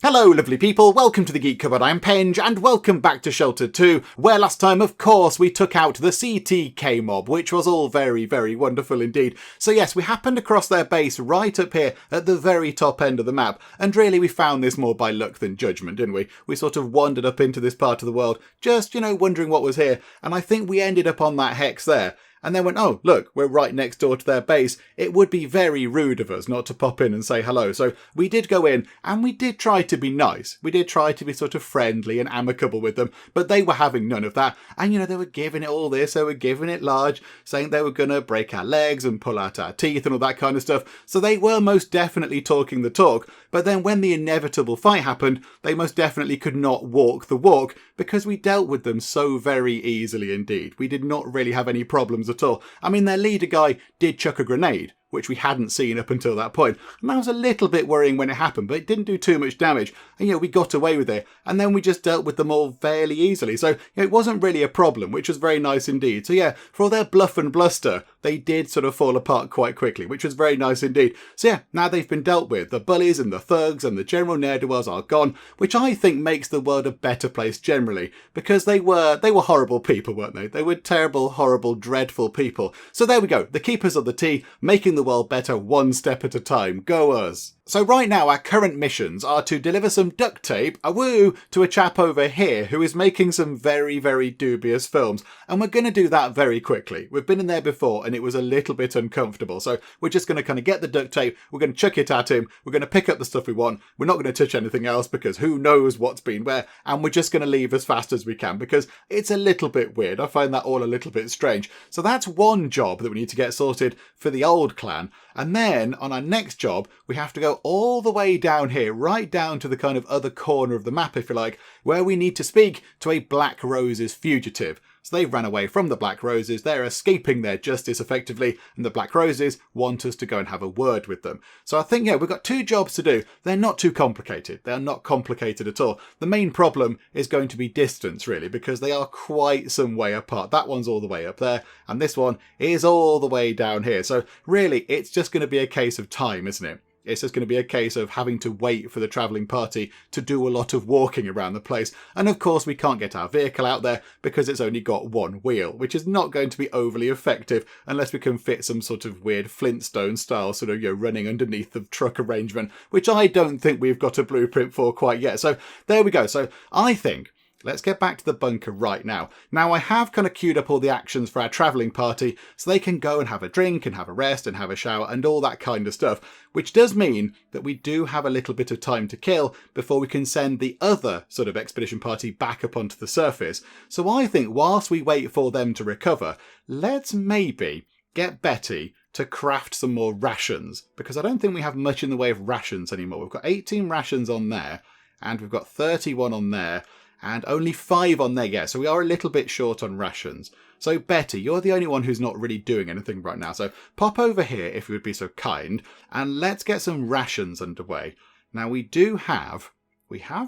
Hello lovely people, welcome to the Geek Cupboard, I'm Penge, and welcome back to Sheltered 2, where last time of course we took out the CTK mob, which was all very wonderful indeed. So yes, we happened across their base right up here at the very top end of the map, and really we found this more by luck than judgment, didn't we? We sort of wandered up into this part of the world, just, wondering what was here, and I think we ended up on that hex there. And then went, oh, look, we're right next door to their base. It would be very rude of us not to pop in and say hello. So we did go in and we did try to be nice. We did try to be sort of friendly and amicable with them, but they were having none of that. And, they were giving it all this, they were giving it large, saying they were going to break our legs and pull out our teeth and all that kind of stuff. So they were most definitely talking the talk. But then when the inevitable fight happened, they most definitely could not walk the walk because we dealt with them so very easily indeed. We did not really have any problems at all. I mean, their leader guy did chuck a grenade, which we hadn't seen up until that point. And that was a little bit worrying when it happened, but it didn't do too much damage. And, we got away with it. And then we just dealt with them all fairly easily. So, it wasn't really a problem, which was very nice indeed. So, yeah, for all their bluff and bluster, they did sort of fall apart quite quickly, which was very nice indeed. So, yeah, now they've been dealt with. The bullies and the thugs and the general ne'er-do-wells are gone, which I think makes the world a better place generally, because they were horrible people, weren't they? They were terrible, horrible, dreadful people. So there we go. The keepers of the tea, making the world better one step at a time. Go us. So right now our current missions are to deliver some duct tape, to a chap over here who is making some very dubious films. And we're going to do that very quickly. We've been in there before and it was a little bit uncomfortable. So we're just going to kind of get the duct tape, we're going to chuck it at him, we're going to pick up the stuff we want, we're not going to touch anything else because who knows what's been where, and we're just going to leave as fast as we can because it's a little bit weird. I find that all a little bit strange. So that's one job that we need to get sorted for the old clan. And then on our next job, we have to go all the way down here, right down to the kind of other corner of the map, if you like, where we need to speak to a Black Roses fugitive. So they've ran away from the Black Roses, they're escaping their justice effectively, and the Black Roses want us to go and have a word with them. So I think, we've got two jobs to do. They're not too complicated. They're not complicated at all. The main problem is going to be distance, really, because they are quite some way apart. That one's all the way up there, and this one is all the way down here. So really, it's just going to be a case of time, isn't it? It's just going to be a case of having to wait for the travelling party to do a lot of walking around the place. And of course we can't get our vehicle out there because it's only got one wheel, which is not going to be overly effective unless we can fit some sort of weird Flintstone style sort of, running underneath the truck arrangement, which I don't think we've got a blueprint for quite yet. So there we go. So I think let's get back to the bunker right now. Now, I have kind of queued up all the actions for our travelling party so they can go and have a drink and have a rest and have a shower and all that kind of stuff, which does mean that we do have a little bit of time to kill before we can send the other sort of expedition party back up onto the surface. So I think whilst we wait for them to recover, let's maybe get Betty to craft some more rations, because I don't think we have much in the way of rations anymore. We've got 18 rations on there and we've got 31 on there, and only 5 on there yet, so we are a little bit short on rations. So Betty, you're the only one who's not really doing anything right now, so pop over here if you would be so kind, and let's get some rations underway. Now we have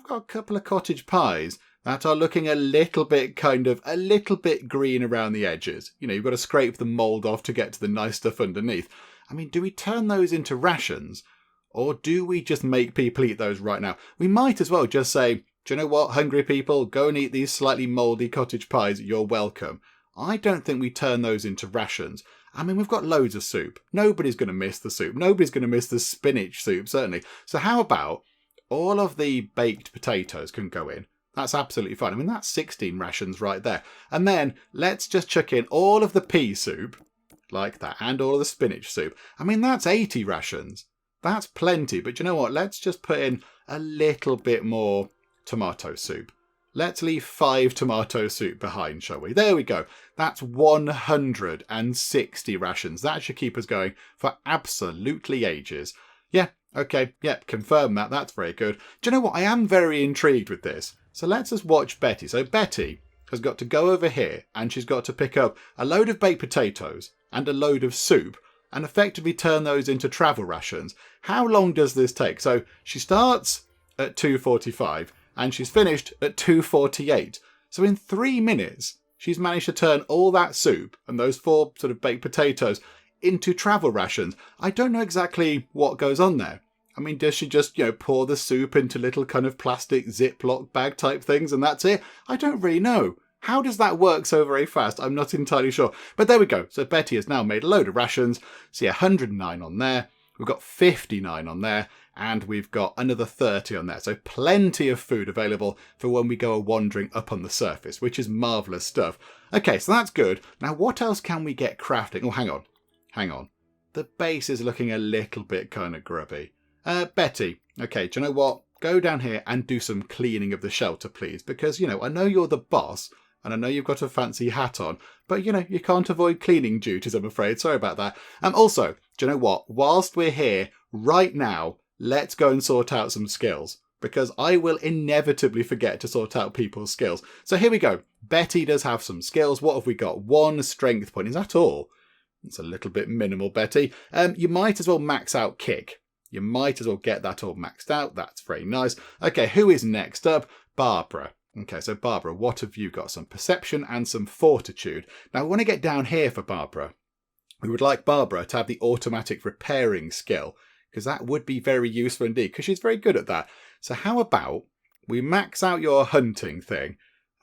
got a couple of cottage pies that are looking a little bit green around the edges. You've got to scrape the mould off to get to the nice stuff underneath. I mean, do we turn those into rations, or do we just make people eat those right now? We might as well just say, do you know what, hungry people, go and eat these slightly mouldy cottage pies, you're welcome. I don't think we turn those into rations. I mean, we've got loads of soup. Nobody's going to miss the soup. Nobody's going to miss the spinach soup, certainly. So how about all of the baked potatoes can go in? That's absolutely fine. I mean, that's 16 rations right there. And then let's just chuck in all of the pea soup, like that, and all of the spinach soup. I mean, that's 80 rations. That's plenty. But you know what? Let's just put in a little bit more tomato soup. Let's leave 5 tomato soup behind, shall we? There we go. That's 160 rations. That should keep us going for absolutely ages. Yeah, okay, yep, confirm that. That's very good. Do you know what? I am very intrigued with this. So let's just watch Betty. So Betty has got to go over here and she's got to pick up a load of baked potatoes and a load of soup and effectively turn those into travel rations. How long does this take? So she starts at 2:45 and she's finished at 2:48. So in 3 minutes, she's managed to turn all that soup and those 4 sort of baked potatoes into travel rations. I don't know exactly what goes on there. I mean, does she just, pour the soup into little kind of plastic Ziploc bag type things and that's it? I don't really know. How does that work so very fast? I'm not entirely sure. But there we go. So Betty has now made a load of rations. So yeah, 109 on there. We've got 59 on there. And we've got another 30 on there. So plenty of food available for when we go wandering up on the surface, which is marvellous stuff. Okay, so that's good. Now, what else can we get crafting? Oh, hang on. The base is looking a little bit kind of grubby. Betty, okay, do you know what? Go down here and do some cleaning of the shelter, please. Because, I know you're the boss and I know you've got a fancy hat on, but, you can't avoid cleaning duties, I'm afraid. Sorry about that. Also, do you know what? Whilst we're here right now, let's go and sort out some skills. Because I will inevitably forget to sort out people's skills. So here we go. Betty does have some skills. What have we got? 1 strength point. Is that all? It's a little bit minimal, Betty. You might as well max out kick. You might as well get that all maxed out. That's very nice. Okay, who is next up? Barbara. Okay, so Barbara, what have you got? Some perception and some fortitude. Now, we want to get down here for Barbara. We would like Barbara to have the automatic repairing skill, because that would be very useful indeed, because she's very good at that. So how about we max out your hunting thing?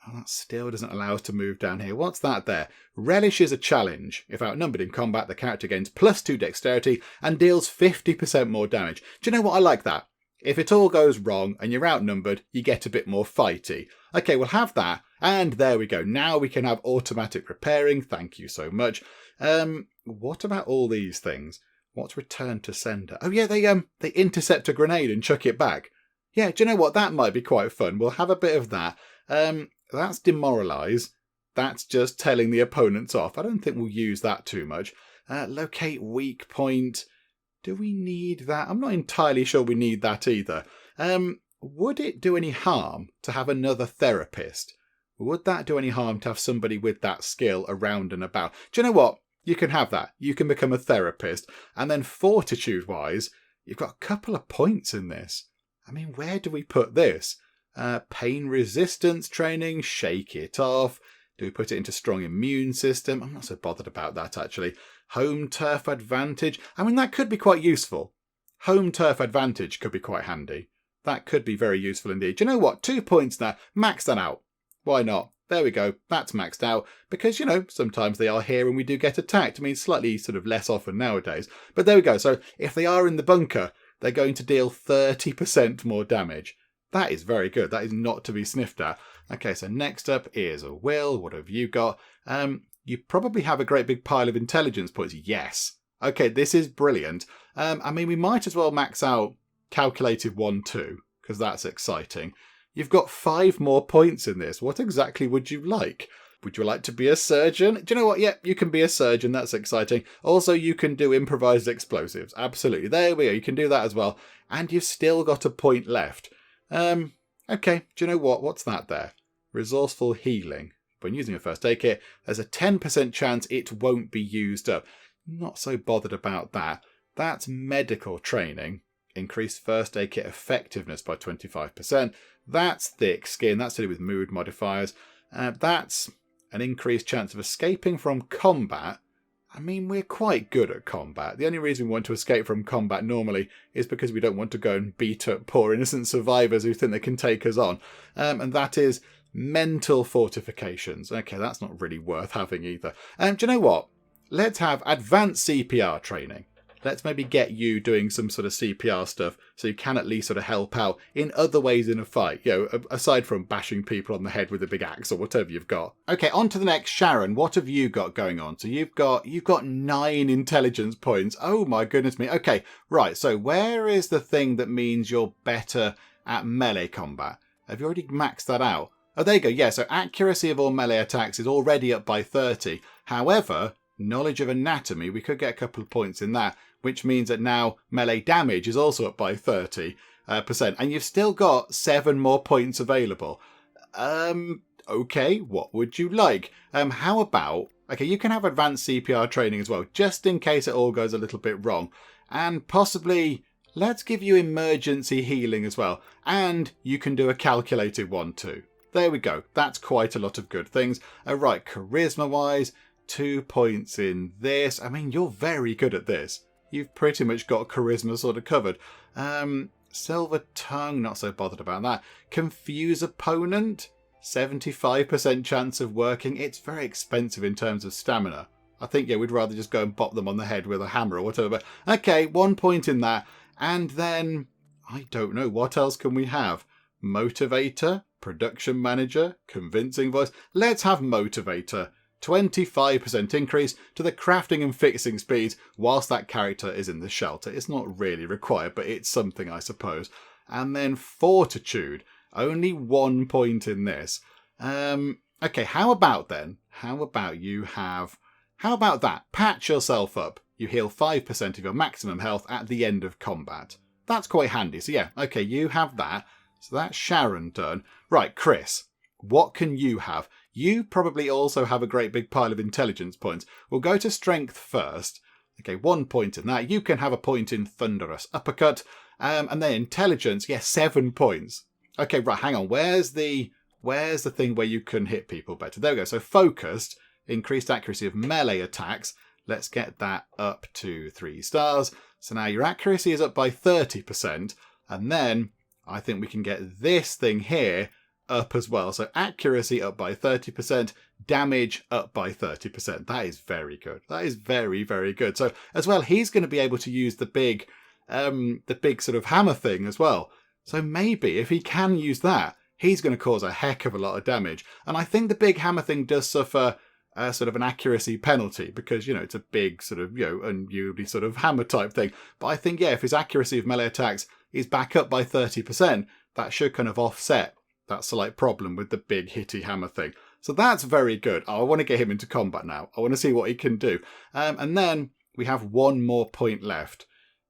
Oh, that still doesn't allow us to move down here. What's that there? Relish is a challenge. If outnumbered in combat, the character gains +2 dexterity and deals 50% more damage. Do you know what? I like that. If it all goes wrong and you're outnumbered, you get a bit more fighty. Okay, we'll have that. And there we go. Now we can have automatic repairing. Thank you so much. What about all these things? What's return to sender? Oh yeah, they intercept a grenade and chuck it back. Yeah, do you know what? That might be quite fun. We'll have a bit of that. That's demoralise. That's just telling the opponents off. I don't think we'll use that too much. Locate weak point. Do we need that? I'm not entirely sure we need that either. Would it do any harm to have another therapist? Would that do any harm to have somebody with that skill around and about? Do you know what? You can have that. You can become a therapist. And then fortitude-wise, you've got a couple of points in this. I mean, where do we put this? Pain resistance training, shake it off. Do we put it into strong immune system? I'm not so bothered about that, actually. Home turf advantage. I mean, that could be quite useful. Home turf advantage could be quite handy. That could be very useful indeed. Do you know what? 2 points there. Max that out. Why not? There we go. That's maxed out. Because, sometimes they are here and we do get attacked. I mean, slightly sort of less often nowadays. But there we go. So if they are in the bunker, they're going to deal 30% more damage. That is very good. That is not to be sniffed at. Okay, so next up is a Will. What have you got? You probably have a great big pile of intelligence points. Yes. Okay, this is brilliant. I mean, we might as well max out calculated 1, 2, because that's exciting. You've got 5 more points in this. What exactly would you like? Would you like to be a surgeon? Do you know what? Yeah, you can be a surgeon. That's exciting. Also, you can do improvised explosives. Absolutely. There we go. You can do that as well. And you've still got a point left. Okay. Do you know what? What's that there? Resourceful healing. When using a first aid kit, there's a 10% chance it won't be used up. Not so bothered about that. That's medical training. Increased first aid kit effectiveness by 25%. That's thick skin. That's to do with mood modifiers. That's an increased chance of escaping from combat. I mean, we're quite good at combat. The only reason we want to escape from combat normally is because we don't want to go and beat up poor innocent survivors who think they can take us on. And that is mental fortifications. Okay, that's not really worth having either. Do you know what? Let's have advanced CPR training. Let's maybe get you doing some sort of CPR stuff so you can at least sort of help out in other ways in a fight, aside from bashing people on the head with a big axe or whatever you've got. Okay, on to the next. Sharon, what have you got going on? So you've got 9 intelligence points. Oh my goodness me. Okay, right. So where is the thing that means you're better at melee combat? Have you already maxed that out? Oh, there you go. Yeah, so accuracy of all melee attacks is already up by 30. However, knowledge of anatomy, we could get a couple of points in that, which means that now melee damage is also up by 30%. And you've still got 7 more points available. Okay, what would you like? How about... Okay, you can have advanced CPR training as well, just in case it all goes a little bit wrong. And possibly, let's give you emergency healing as well. And you can do a calculated 1 too. There we go. That's quite a lot of good things. Right, charisma-wise, 2 points in this. I mean, you're very good at this. you've pretty much got charisma sort of covered. Silver tongue, not so bothered about that. Confuse opponent, 75% chance of working. It's very expensive in terms of stamina. I think, yeah, we'd rather just go and bop them on the head with a hammer or whatever. But okay, 1 point in that. And then, I don't know, what else can we have? Motivator, production manager, convincing voice. Let's have motivator. 25% increase to the crafting and fixing speeds whilst that character is in the shelter. It's not really required, but it's something, I suppose. And then fortitude. Only 1 point in this. Okay, how about then? How about that? Patch yourself up. You heal 5% of your maximum health at the end of combat. That's quite handy. So yeah, okay, you have that. So that's Sharon done. Right, Chris, what can you have? You probably also have a great big pile of intelligence points. We'll go to strength first. Okay, 1 point in that. You can have a point in thunderous uppercut. And then intelligence, yeah, 7 points. Okay, right, hang on. Where's the thing where you can hit people better? There we go. So focused, increased accuracy of melee attacks. Let's get that up to 3 stars. So now your accuracy is up by 30%. And then I think we can get this thing here up as well. So accuracy up by 30%, damage up by 30%. That is very good. That is very, very good. So as well, he's going to be able to use the big sort of hammer thing as well. So maybe if he can use that, he's going to cause a heck of a lot of damage. And I think the big hammer thing does suffer sort of an accuracy penalty because, it's a big sort of, unyieldly sort of hammer type thing. But I think, yeah, if his accuracy of melee attacks is back up by 30%, that should kind of offset that slight problem with the big hitty hammer thing. So that's very good. I want to get him into combat now. I want to see what he can do. And then we have 1 more point left.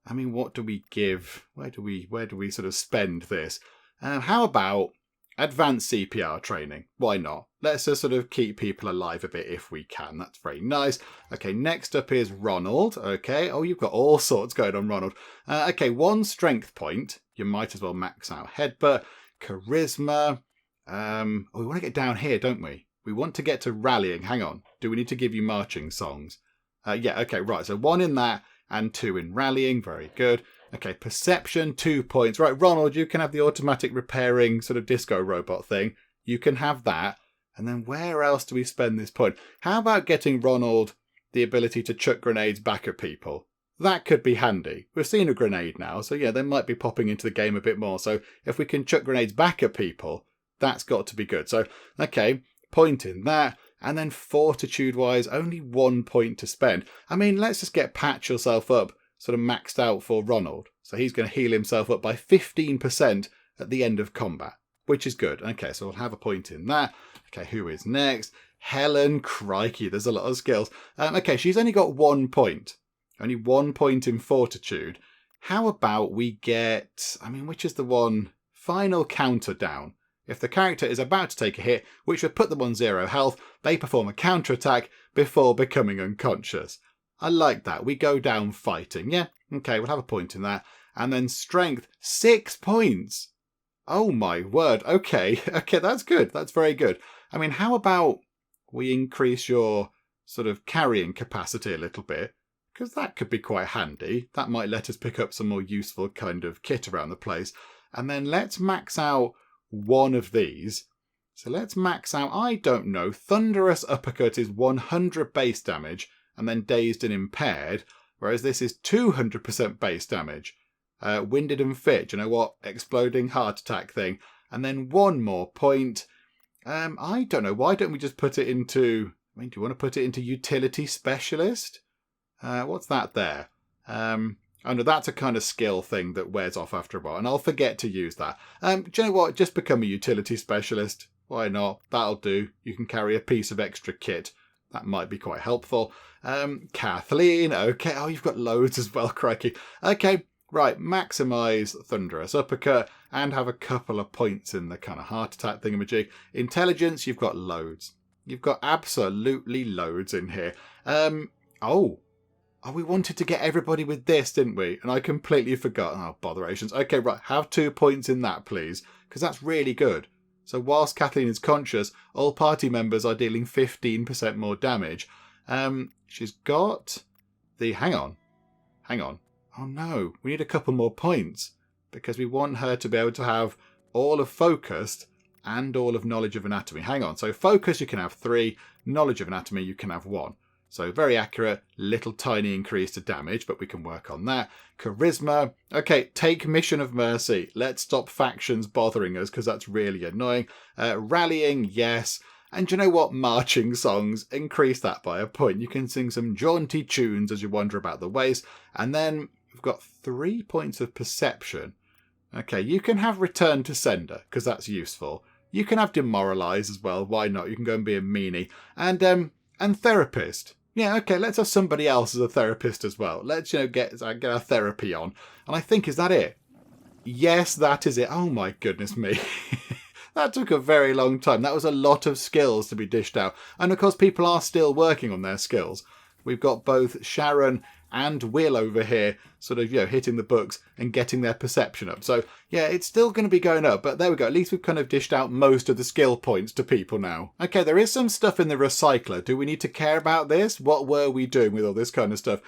I mean, what do we give? Where do we sort of spend this? How about advanced CPR training? Why not? Let's just sort of keep people alive a bit if we can. That's very nice. Okay, next up is Ronald. Okay. Oh, you've got all sorts going on, Ronald. Okay, 1 strength point. You might as well max out headbutt. Charisma. We want to get down here, don't we? We want to get to rallying. Hang on. Do we need to give you marching songs? Yeah, okay, right. So 1 in that and 2 in rallying. Very good. Okay, perception, 2 points. Right, Ronald, you can have the automatic repairing sort of disco robot thing. You can have that. And then where else do we spend this point? How about getting Ronald the ability to chuck grenades back at people? That could be handy. We've seen a grenade now, so yeah, they might be popping into the game a bit more. So if we can chuck grenades back at people, that's got to be good. So, okay, point in that. And then fortitude-wise, only 1 point to spend. I mean, let's just get patch yourself up sort of maxed out for Ronald. So he's going to heal himself up by 15% at the end of combat, which is good. Okay, so we'll have a point in that. Okay, who is next? Helen. Crikey, there's a lot of skills. Okay, she's only got 1 point. Only 1 point in fortitude. How about we get, which is the one? Final counter down. If the character is about to take a hit, which would put them on 0 health, they perform a counterattack before becoming unconscious. I like that. We go down fighting. Yeah, okay, we'll have a point in that. And then strength, 6 points. Oh my word. Okay, that's good. That's very good. How about we increase your sort of carrying capacity a little bit? Because that could be quite handy. That might let us pick up some more useful kind of kit around the place. And then let's max out 1 of these. So let's max out, I don't know, Thunderous Uppercut is 100 base damage and then dazed and impaired, whereas this is 200% base damage. Winded and fit, you know what? Exploding heart attack thing. And then 1 more point. I don't know, why don't we just put it into, do you want to put it into Utility Specialist? What's that there? Oh no, that's a kind of skill thing that wears off after a while, and I'll forget to use that. Do you know what? Just become a utility specialist. Why not? That'll do. You can carry a piece of extra kit. That might be quite helpful. Kathleen, okay. Oh, you've got loads as well, crikey. Okay, right. Maximise Thunderous Uppercut and have a couple of points in the kind of heart attack thingamajig. Intelligence, you've got loads. You've got absolutely loads in here. Oh, we wanted to get everybody with this, didn't we? And I completely forgot. Oh, botherations. Okay, right. Have 2 points in that, please. Because that's really good. So whilst Kathleen is conscious, all party members are dealing 15% more damage. She's got the... Hang on. hang on. Oh no, we need a couple more points because we want her to be able to have all of focused and all of knowledge of anatomy. Hang on, so focus you can have 3, knowledge of anatomy you can have 1. So very accurate, little tiny increase to damage, but we can work on that. Charisma, okay, take mission of mercy. Let's stop factions bothering us because that's really annoying. Rallying, yes. And you know what? Marching songs, increase that by a point. You can sing some jaunty tunes as you wander about the ways. And then we've got 3 points of perception. Okay, you can have return to sender because that's useful. You can have demoralize as well. Why not? You can go and be a meanie. And therapist. Yeah, okay, let's have somebody else as a therapist as well. Let's, get our therapy on. And I think, is that it? Yes, that is it. Oh my goodness me. That took a very long time. That was a lot of skills to be dished out. And of course, people are still working on their skills. We've got both Sharon and Will over here sort of, hitting the books and getting their perception up. So, yeah, it's still going to be going up. But there we go. At least we've kind of dished out most of the skill points to people now. Okay, there is some stuff in the recycler. Do we need to care about this? What were we doing with all this kind of stuff?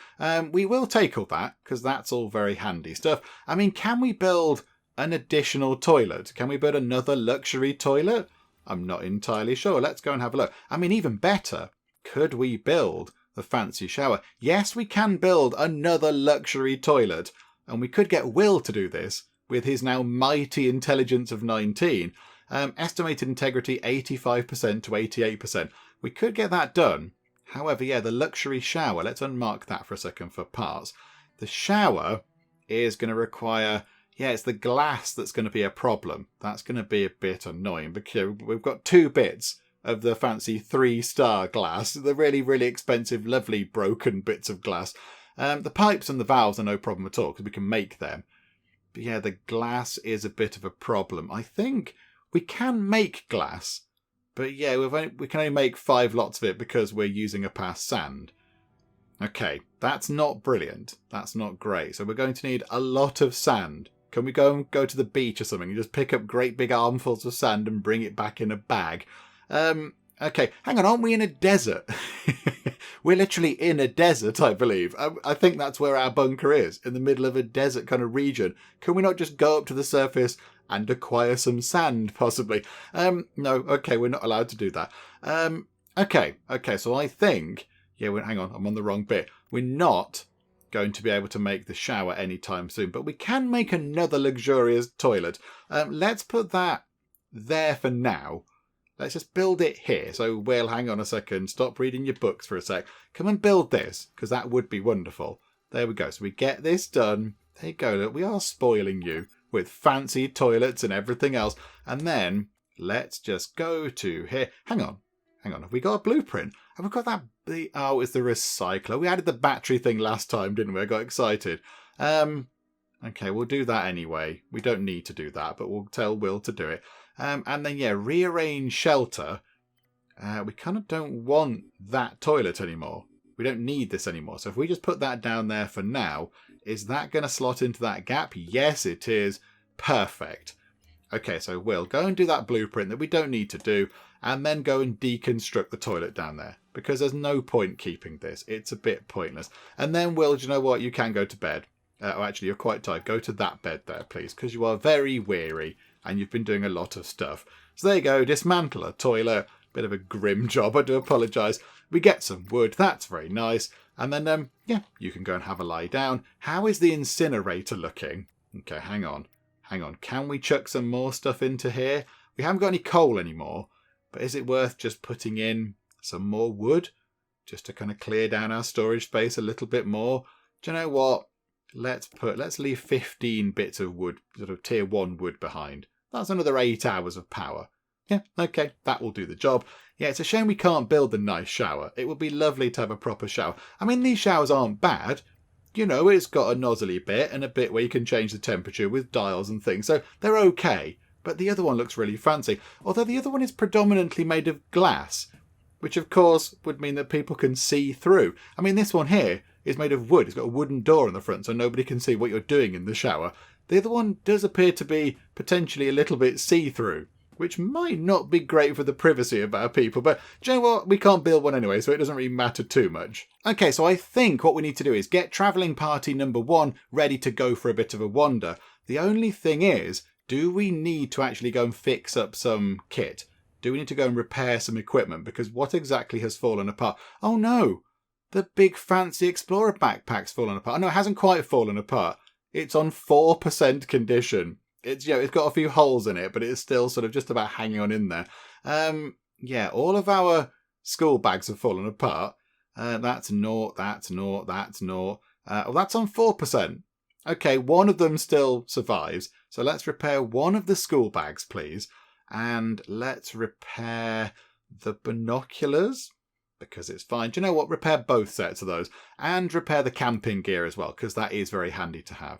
We will take all that because that's all very handy stuff. I mean, can we build an additional toilet? Can we build another luxury toilet? I'm not entirely sure. Let's go and have a look. I mean, even better, could we build the fancy shower? Yes, we can build another luxury toilet. And we could get Will to do this with his now mighty intelligence of 19. Estimated integrity 85% to 88%. We could get that done. However, yeah, the luxury shower, let's unmark that for a second for parts. The shower is going to require... Yeah, it's the glass that's going to be a problem. That's going to be a bit annoying because we've got 2 bits of the fancy 3-star glass. The really, really expensive, lovely broken bits of glass. The pipes and the valves are no problem at all because we can make them. But yeah, the glass is a bit of a problem. I think we can make glass. But yeah, we can only make 5 lots of it because we're using a past sand. Okay, that's not brilliant. That's not great. So we're going to need a lot of sand. Can we go to the beach or something and just pick up great big armfuls of sand and bring it back in a bag? Okay, hang on, aren't we in a desert? We're literally in a desert, I believe. I think that's where our bunker is, in the middle of a desert kind of region. Can we not just go up to the surface and acquire some sand, possibly? No, okay, we're not allowed to do that. Okay, so I think... Yeah, hang on, I'm on the wrong bit. We're not going to be able to make the shower anytime soon, but we can make another luxurious toilet. Let's put that there for now. Let's just build it here. So, Will, hang on a second. Stop reading your books for a sec. Come and build this, because that would be wonderful. There we go. So we get this done. There you go. Look, we are spoiling you with fancy toilets and everything else. And then let's just go to here. Hang on. Have we got a blueprint? Have we got that? Oh, it's the recycler. We added the battery thing last time, didn't we? I got excited. Okay, we'll do that anyway. We don't need to do that, but we'll tell Will to do it. And then, yeah, rearrange shelter. We kind of don't want that toilet anymore. We don't need this anymore. So if we just put that down there for now, is that going to slot into that gap? Yes, it is. Perfect. Okay, so Will, go and do that blueprint that we don't need to do, and then go and deconstruct the toilet down there, because there's no point keeping this. It's a bit pointless. And then, Will, do you know what? You can go to bed. Actually, you're quite tired. Go to that bed there, please, because you are very weary and you've been doing a lot of stuff. So there you go. Dismantle a toilet. Bit of a grim job. I do apologise. We get some wood. That's very nice. And then, yeah, you can go and have a lie down. How is the incinerator looking? Okay, hang on. Can we chuck some more stuff into here? We haven't got any coal anymore, but is it worth just putting in some more wood just to kind of clear down our storage space a little bit more? Do you know what? Let's leave 15 bits of wood, sort of tier 1 wood behind. That's another 8 hours of power. Yeah, okay, that will do the job. Yeah, it's a shame we can't build the nice shower. It would be lovely to have a proper shower. I mean, these showers aren't bad. You know, it's got a nozzly bit and a bit where you can change the temperature with dials and things, so they're okay. But the other one looks really fancy. Although the other one is predominantly made of glass, which of course would mean that people can see through. I mean, this one here is made of wood. It's got a wooden door on the front so nobody can see what you're doing in the shower. The other one does appear to be potentially a little bit see-through. which might not be great for the privacy of our people, but do you know what? We can't build one anyway, so it doesn't really matter too much. Okay, so I think what we need to do is get travelling party number 1 ready to go for a bit of a wander. The only thing is, do we need to actually go and fix up some kit? Do we need to go and repair some equipment? Because what exactly has fallen apart? Oh no! The big fancy Explorer backpack's fallen apart. Oh no, it hasn't quite fallen apart. It's on 4% condition. It's got a few holes in it, but it's still sort of just about hanging on in there. Yeah, all of our school bags have fallen apart. That's naught, that's naught, that's naught. Well, that's on 4%. Okay, one of them still survives. So let's repair one of the school bags, please. And let's repair the binoculars, because it's fine. Do you know what? Repair both sets of those. And repair the camping gear as well, because that is very handy to have.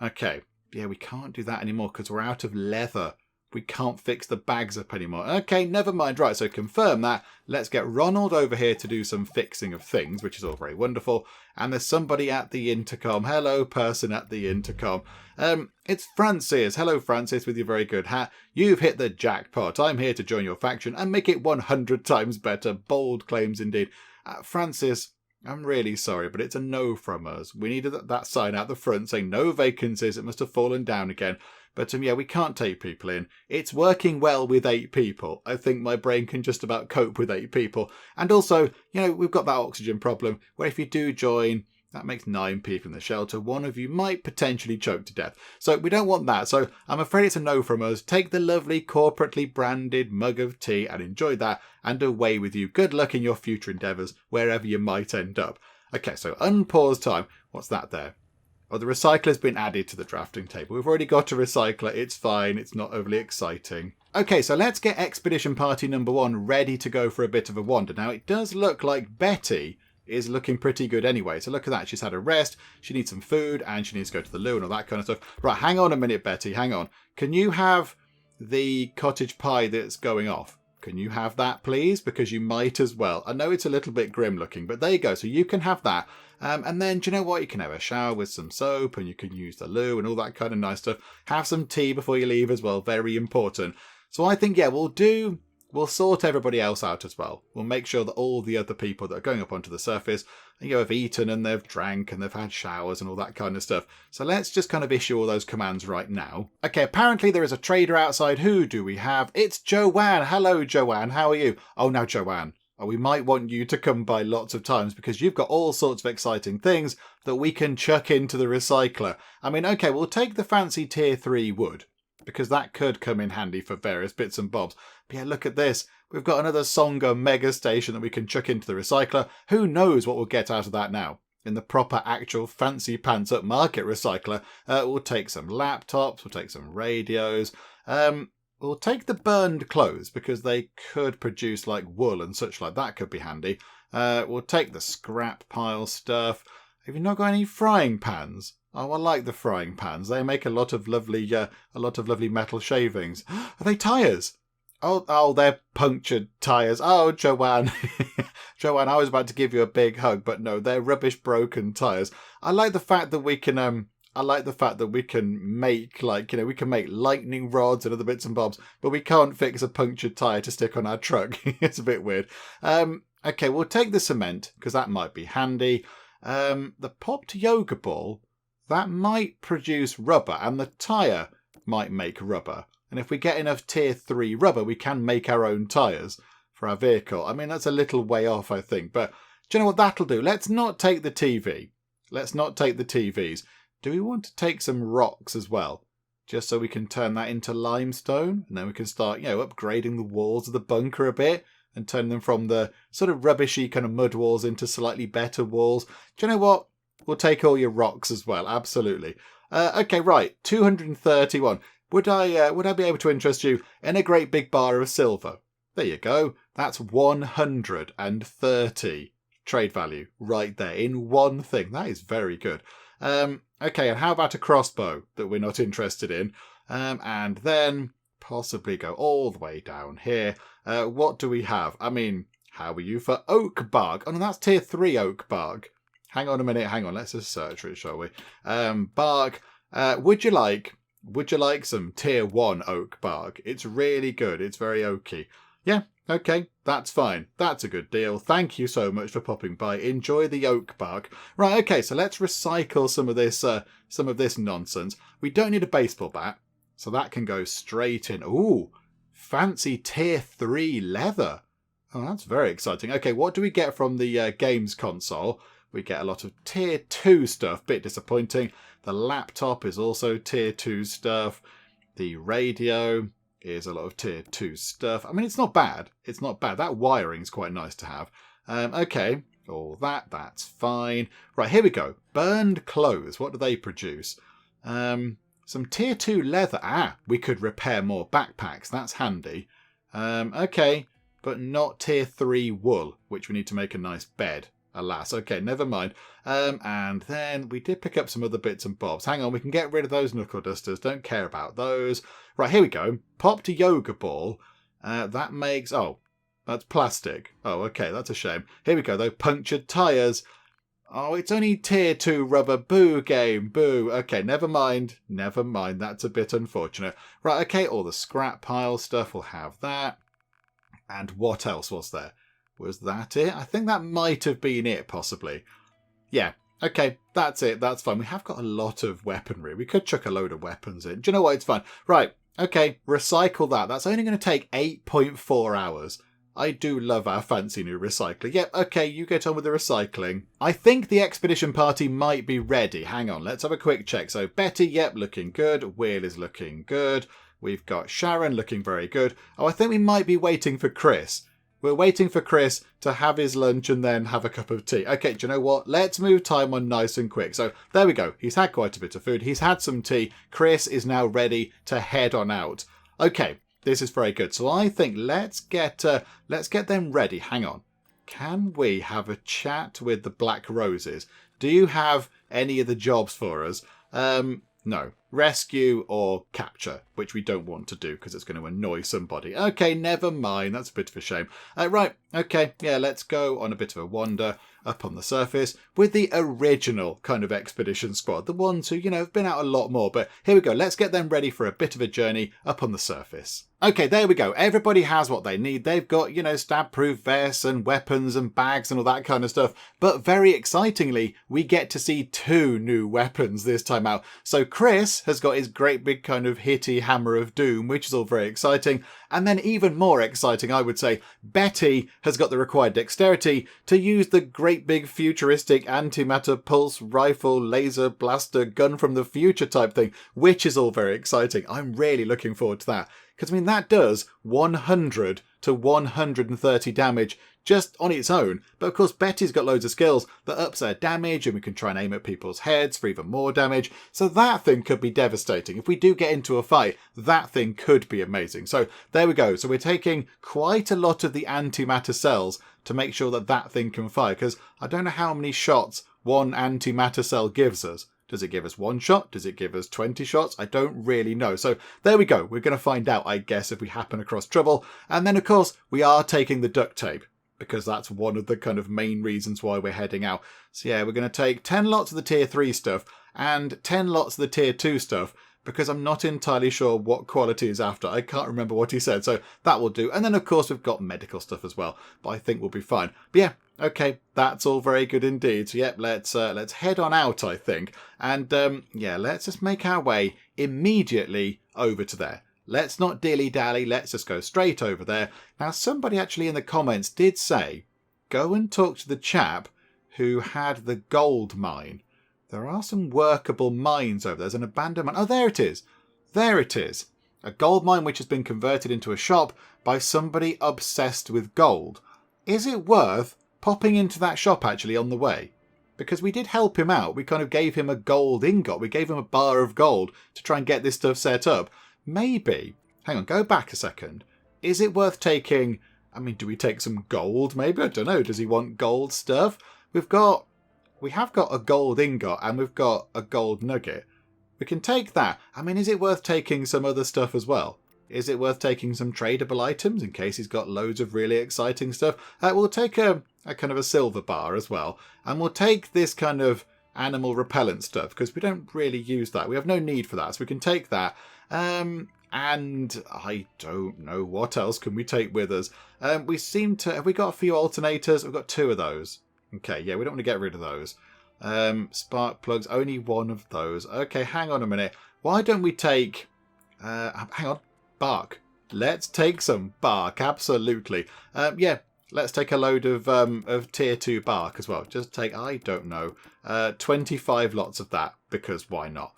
Okay. Yeah, we can't do that anymore because we're out of leather. We can't fix the bags up anymore. Okay, never mind. Right, so confirm that. Let's get Ronald over here to do some fixing of things, which is all very wonderful. And there's somebody at the intercom. Hello, person at the intercom. It's Francis. Hello, Francis, with your very good hat. You've hit the jackpot. I'm here to join your faction and make it 100 times better. Bold claims indeed. Francis, I'm really sorry, but it's a no from us. We needed that sign out the front saying no vacancies. It must have fallen down again. But yeah, we can't take people in. It's working well with 8 people. I think my brain can just about cope with 8 people. And also, we've got that oxygen problem where if you do join, that makes 9 people in the shelter. One of you might potentially choke to death. So we don't want that. So I'm afraid it's a no from us. Take the lovely corporately branded mug of tea and enjoy that. And away with you. Good luck in your future endeavours, wherever you might end up. Okay, so unpause time. What's that there? Oh, the recycler's been added to the drafting table. We've already got a recycler. It's fine. It's not overly exciting. Okay, so let's get expedition party number 1 ready to go for a bit of a wander. Now, it does look like Betty is looking pretty good anyway. So look at that. She's had a rest. She needs some food and she needs to go to the loo and all that kind of stuff. Right, hang on a minute, Betty. Hang on. Can you have the cottage pie that's going off? Can you have that, please? Because you might as well. I know it's a little bit grim looking, but there you go. So you can have that. And then, do you know what? You can have a shower with some soap and you can use the loo and all that kind of nice stuff. Have some tea before you leave as well. Very important. So I think, yeah, we'll sort everybody else out as well. We'll make sure that all the other people that are going up onto the surface, have eaten and they've drank and they've had showers and all that kind of stuff. So let's just kind of issue all those commands right now. Okay, apparently there is a trader outside. Who do we have? It's Joanne. Hello, Joanne. How are you? Oh, now, Joanne. We might want you to come by lots of times because you've got all sorts of exciting things that we can chuck into the recycler. I mean, okay, we'll take the fancy tier 3 wood because that could come in handy for various bits and bobs. But yeah, look at this. We've got another Songa mega station that we can chuck into the recycler. Who knows what we'll get out of that now? In the proper, actual, fancy pants upmarket recycler, we'll take some laptops, we'll take some radios. We'll take the burned clothes because they could produce like wool and such like that could be handy. We'll take the scrap pile stuff. Have you not got any frying pans? Oh, I like the frying pans. They make a lot of lovely metal shavings. Are they tyres? Oh, they're punctured tyres. Oh, Joanne. Joanne, I was about to give you a big hug, but no, they're rubbish broken tyres. I like the fact that we can make we can make lightning rods and other bits and bobs, but we can't fix a punctured tyre to stick on our truck. It's a bit weird. Okay, we'll take the cement because that might be handy. The popped yoga ball, that might produce rubber and the tyre might make rubber. And if we get enough tier 3 rubber, we can make our own tyres for our vehicle. I mean, that's a little way off, I think. But do you know what that'll do? Let's not take the TV. Let's not take the TVs. Do we want to take some rocks as well? Just so we can turn that into limestone. And then we can start, upgrading the walls of the bunker a bit. And turn them from the sort of rubbishy kind of mud walls into slightly better walls. Do you know what? We'll take all your rocks as well. Absolutely. Okay, right. 231. Would I be able to interest you in a great big bar of silver? There you go. That's 130 trade value right there in one thing. That is very good. Okay, and how about a crossbow that we're not interested in? And then possibly go all the way down here. What do we have? I mean, how are you for oak bark? Oh, no, that's tier 3 oak bark. Hang on a minute. Hang on. Let's just search for it, shall we? Bark. Would you like Would you like some tier 1 oak bark? It's really good. It's very oaky. Yeah, okay, that's fine. That's a good deal. Thank you so much for popping by. Enjoy the oak bark. Right, okay, so let's recycle some of this nonsense. We don't need a baseball bat, so that can go straight in. Ooh, fancy tier 3 leather. Oh, that's very exciting. Okay, what do we get from the games console? We get a lot of tier 2 stuff. Bit disappointing. The laptop is also tier 2 stuff. The radio is a lot of tier 2 stuff. I mean, it's not bad. It's not bad. That wiring is quite nice to have. Okay, all that's fine. Right, here we go. Burned clothes. What do they produce? Some tier 2 leather. Ah, we could repair more backpacks. That's handy. Okay, but not tier 3 wool, which we need to make a nice bed. Alas, okay, never mind. And then we did pick up some other bits and bobs. Hang on, we can get rid of those knuckle dusters. Don't care about those. Right, here we go. Popped a yoga ball. That makes... Oh, that's plastic. Oh, okay, that's a shame. Here we go, though. Punctured tyres. Oh, it's only tier 2 rubber. Boo game. Boo. Okay, never mind. Never mind. That's a bit unfortunate. Right, okay, all the scrap pile stuff. We'll have that. And what else was there? Was that it? I think that might have been it, possibly. Yeah, okay, that's it. That's fine. We have got a lot of weaponry. We could chuck a load of weapons in. Do you know what? It's fine. Right, okay, recycle that. That's only going to take 8.4 hours. I do love our fancy new recycler. Yep, okay, you get on with the recycling. I think the expedition party might be ready. Hang on, let's have a quick check. So Betty, yep, looking good. Will is looking good. We've got Sharon looking very good. Oh, I think we might be waiting for Chris. We're waiting for Chris to have his lunch and then have a cup of tea. Okay, do you know what? Let's move time on nice and quick. So there we go. He's had quite a bit of food. He's had some tea. Chris is now ready to head on out. Okay, this is very good. So I think let's get them ready. Hang on. Can we have a chat with the Black Roses? Do you have any of the jobs for us? No. Rescue or capture, which we don't want to do because it's going to annoy somebody. Okay, never mind. That's a bit of a shame. Right, okay, yeah, let's go on a bit of a wander up on the surface with the original kind of expedition squad. The ones who, have been out a lot more. But here we go. Let's get them ready for a bit of a journey up on the surface. Okay, there we go. Everybody has what they need. They've got, stab-proof vests and weapons and bags and all that kind of stuff. But very excitingly, we get to see 2 new weapons this time out. So Chris has got his great big kind of hitty hammer of doom, which is all very exciting. And then even more exciting, I would say, Betty has got the required dexterity to use the great big futuristic antimatter pulse rifle laser blaster gun from the future type thing, which is all very exciting. I'm really looking forward to that. Because, that does 100 to 130 damage just on its own. But, of course, Betty's got loads of skills that ups her damage, and we can try and aim at people's heads for even more damage. So that thing could be devastating. If we do get into a fight, that thing could be amazing. So there we go. So we're taking quite a lot of the antimatter cells to make sure that that thing can fire. Because I don't know how many shots one antimatter cell gives us. Does it give us 1 shot? Does it give us 20 shots? I don't really know. So there we go. We're going to find out, I guess, if we happen across trouble. And then, of course, we are taking the duct tape because that's one of the kind of main reasons why we're heading out. So yeah, we're going to take 10 lots of the tier 3 stuff and 10 lots of the tier 2 stuff because I'm not entirely sure what quality is after. I can't remember what he said, so that will do. And then, of course, we've got medical stuff as well, but I think we'll be fine. But yeah, okay, that's all very good indeed. So yep, let's head on out, I think. And yeah, let's just make our way immediately over to there. Let's not dilly-dally, let's just go straight over there. Now, somebody actually in the comments did say, go and talk to the chap who had the gold mine. There are some workable mines over there. There's an abandoned mine. Oh, there it is. There it is. A gold mine which has been converted into a shop by somebody obsessed with gold. Is it worth popping into that shop actually on the way? Because we did help him out. We kind of gave him a gold ingot. We gave him a bar of gold to try and get this stuff set up. Maybe. Hang on, go back a second. Is it worth taking... do we take some gold maybe? I don't know. Does he want gold stuff? We have got a gold ingot and we've got a gold nugget. We can take that. Is it worth taking some other stuff as well? Is it worth taking some tradable items in case he's got loads of really exciting stuff? We'll take a kind of a silver bar as well. And we'll take this kind of animal repellent stuff, because we don't really use that. We have no need for that, so we can take that. And I don't know what else can we take with us. We seem to... Have we got a few alternators? We've got 2 of those. Okay, yeah, we don't want to get rid of those. Spark plugs, only 1 of those. Okay, hang on a minute. Why don't we take... hang on. Bark. Let's take some bark, absolutely. Yeah, let's take a load of tier 2 bark as well. Just take, I don't know, 25 lots of that, because why not?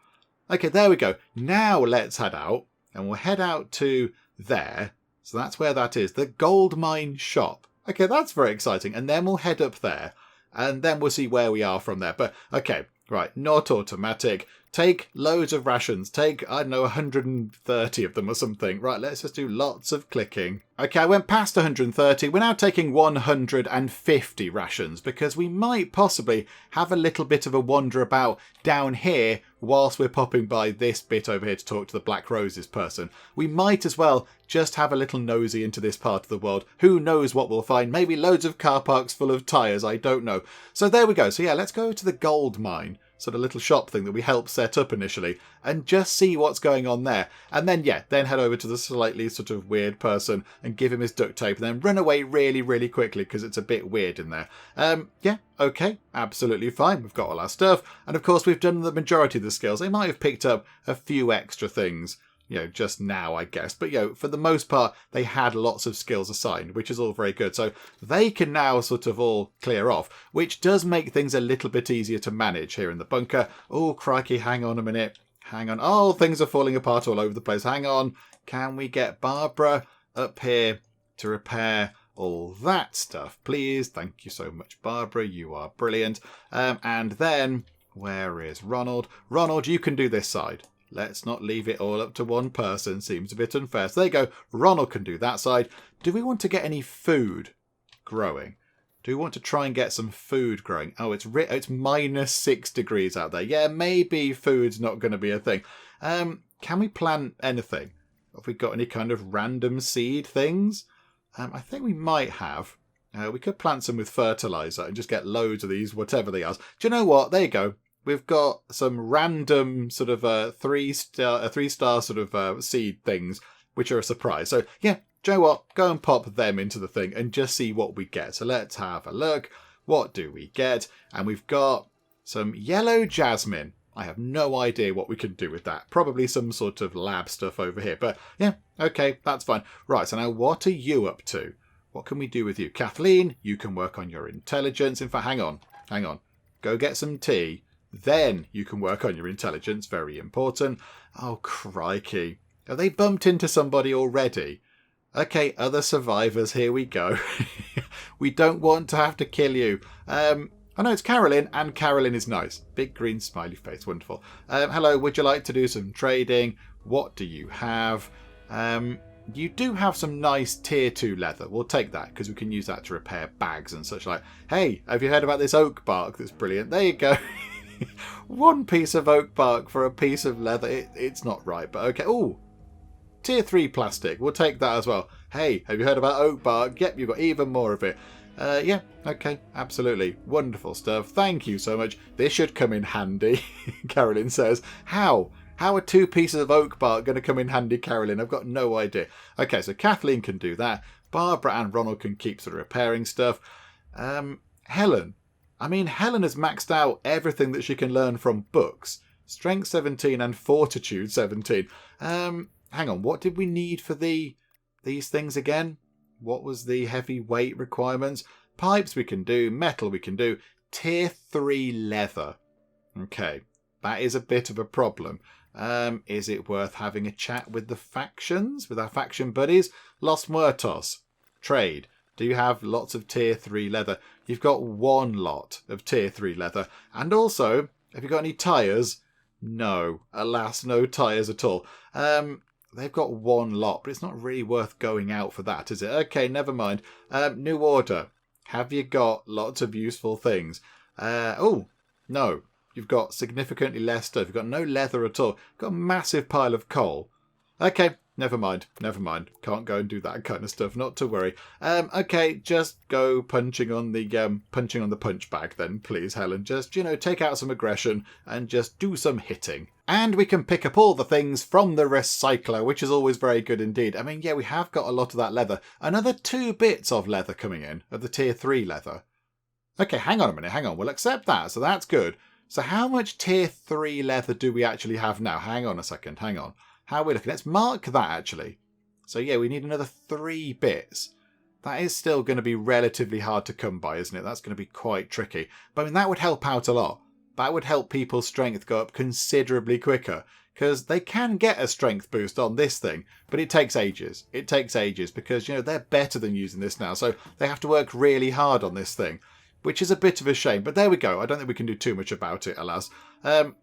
Okay, there we go. Now let's head out, and we'll head out to there. So that's where that is, the gold mine shop. Okay, that's very exciting. And then we'll head up there, and then we'll see where we are from there. But, okay, right, not automatic. Take loads of rations. Take, I don't know, 130 of them or something. Right, let's just do lots of clicking. Okay, I went past 130. We're now taking 150 rations because we might possibly have a little bit of a wander about down here whilst we're popping by this bit over here to talk to the Black Roses person. We might as well just have a little nosy into this part of the world. Who knows what we'll find? Maybe loads of car parks full of tyres. I don't know. So there we go. So yeah, let's go to the gold mine. Sort of little shop thing that we helped set up initially, and just see what's going on there. And then, yeah, then head over to the slightly sort of weird person and give him his duct tape, and then run away really, really quickly because it's a bit weird in there. Yeah, okay, absolutely fine. We've got all our stuff, and of course we've done the majority of the skills. They might have picked up a few extra things, you know, just now, I guess. But, you know, for the most part, they had lots of skills assigned, which is all very good. So they can now sort of all clear off, which does make things a little bit easier to manage here in the bunker. Oh, crikey, hang on a minute. Hang on. Oh, things are falling apart all over the place. Hang on. Can we get Barbara up here to repair all that stuff, please? Thank you so much, Barbara. You are brilliant. And then, where is Ronald? Ronald, you can do this side. Let's not leave it all up to one person. Seems a bit unfair. So there you go. Ronald can do that side. Do we want to get any food growing? Do we want to try and get some food growing? Oh, it's -6 degrees out there. Yeah, maybe food's not going to be a thing. Can we plant anything? Have we got any kind of random seed things? I think we might have. We could plant some with fertilizer and just get loads of these, whatever they are. Do you know what? There you go. We've got some random sort of three-star sort of seed things, which are a surprise. So, yeah, do you know what? Go and pop them into the thing and just see what we get. So let's have a look. What do we get? And we've got some yellow jasmine. I have no idea what we can do with that. Probably some sort of lab stuff over here. But, yeah, okay, that's fine. Right, so now what are you up to? What can we do with you? Kathleen, you can work on your intelligence. In fact, hang on. Go get some tea. Then you can work on your intelligence. Very important. Oh, crikey. Have they bumped into somebody already? Okay, other survivors, here we go. We don't want to have to kill you. I know it's Carolyn, and Carolyn is nice. Big green smiley face, wonderful. Hello, would you like to do some trading? What do you have? You do have some nice tier 2 leather. We'll take that because we can use that to repair bags and such like. Hey, have you heard about this oak bark that's brilliant? There you go. One piece of oak bark for a piece of leather. It's not right, but okay. Oh, tier 3 plastic. We'll take that as well. Hey, have you heard about oak bark? Yep, you've got even more of it. Yeah, okay, absolutely. Wonderful stuff. Thank you so much. This should come in handy, Carolyn says. How? How are 2 pieces of oak bark going to come in handy, Carolyn? I've got no idea. Okay, so Kathleen can do that. Barbara and Ronald can keep sort of repairing stuff. Helen. I mean, Helen has maxed out everything that she can learn from books. Strength 17 and Fortitude 17. Hang on, what did we need for these things again? What was the heavy weight requirements? Pipes we can do, metal we can do, tier 3 leather. Okay, that is a bit of a problem. Is it worth having a chat with the factions, with our faction buddies? Los Muertos, trade. Do you have lots of tier 3 leather? You've got 1 lot of tier 3 leather. And also, have you got any tyres? No. Alas, no tyres at all. They've got 1 lot, but it's not really worth going out for that, is it? Okay, never mind. New order. Have you got lots of useful things? Oh, no. You've got significantly less stuff. You've got no leather at all. You've got a massive pile of coal. Okay, Never mind. Can't go and do that kind of stuff. Not to worry. Okay, just go punching on the punch bag then, please, Helen. Just, take out some aggression and just do some hitting. And we can pick up all the things from the recycler, which is always very good indeed. I mean, yeah, we have got a lot of that leather. Another 2 bits of leather coming in, of the tier 3 leather. Okay, hang on a minute, hang on. We'll accept that, so that's good. So how much tier 3 leather do we actually have now? Hang on a second, hang on. How are we looking? Let's mark that, actually. So yeah, we need another 3 bits. That is still going to be relatively hard to come by, isn't it? That's going to be quite tricky. But I mean, that would help out a lot. That would help people's strength go up considerably quicker. Because they can get a strength boost on this thing, but it takes ages. It takes ages because, they're better than using this now. So they have to work really hard on this thing, which is a bit of a shame. But there we go. I don't think we can do too much about it, alas.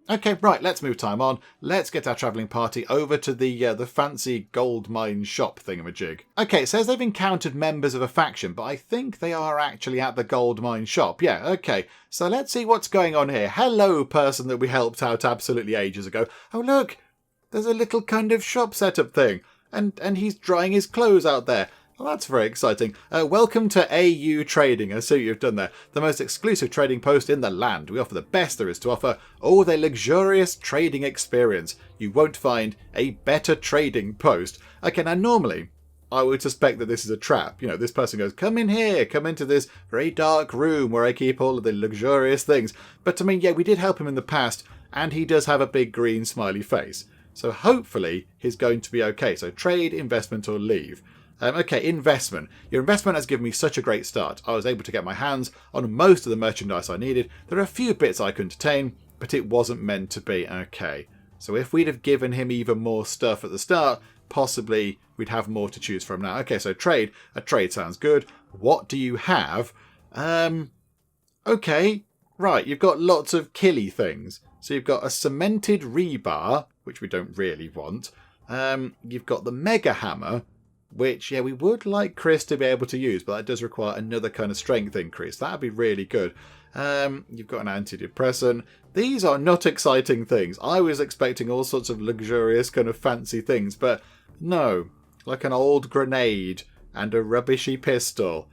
Okay, right, let's move time on. Let's get our travelling party over to the fancy gold mine shop thingamajig. Okay, it says they've encountered members of a faction, but I think they are actually at the gold mine shop. Yeah, okay. So let's see what's going on here. Hello, person that we helped out absolutely ages ago. Oh, look, there's a little kind of shop setup thing. And he's drying his clothes out there. Well, that's very exciting. Welcome to AU Trading. I see what you've done there. The most exclusive trading post in the land. We offer the best there is to offer. Oh, the luxurious trading experience. You won't find a better trading post. Okay, now normally I would suspect that this is a trap. This person goes, come in here, come into this very dark room where I keep all of the luxurious things. But I mean, yeah, we did help him in the past, and he does have a big green smiley face. So hopefully he's going to be okay. So trade, investment, or leave. Okay, investment. Your investment has given me such a great start. I was able to get my hands on most of the merchandise I needed. There are a few bits I couldn't attain, but it wasn't meant to be. Okay, so if we'd have given him even more stuff at the start, possibly we'd have more to choose from now. Okay, so trade. A trade sounds good. What do you have? Okay, right, you've got lots of killy things. So you've got a cemented rebar, which we don't really want. You've got the mega hammer, which, yeah, we would like Chris to be able to use, but that does require another kind of strength increase. That'd be really good. You've got an antidepressant. These are not exciting things. I was expecting all sorts of luxurious kind of fancy things, but no. Like an old grenade and a rubbishy pistol.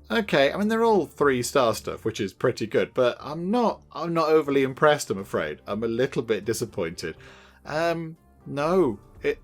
Okay, I mean, they're all 3-star stuff, which is pretty good, but I'm not overly impressed, I'm afraid. I'm a little bit disappointed. No.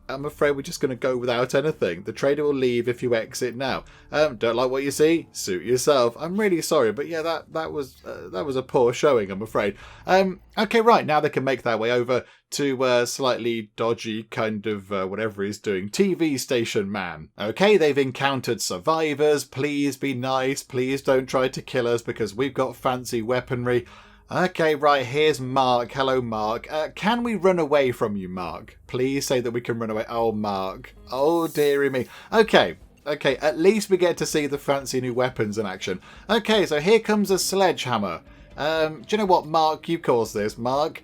I'm afraid we're just going to go without anything. The trader will leave if you exit now. Don't like what you see? Suit yourself. I'm really sorry, but yeah, that was a poor showing, I'm afraid. Okay, right, now they can make their way over to slightly dodgy kind of whatever he's doing. TV station man. Okay, they've encountered survivors. Please be nice. Please don't try to kill us because we've got fancy weaponry. Okay, right, here's Mark. Hello, Mark. Can we run away from you, Mark? Please say that we can run away. Oh, Mark. Oh, dearie me. Okay, at least we get to see the fancy new weapons in action. Okay, so here comes a sledgehammer. Do you know what, Mark? You caused this. Mark,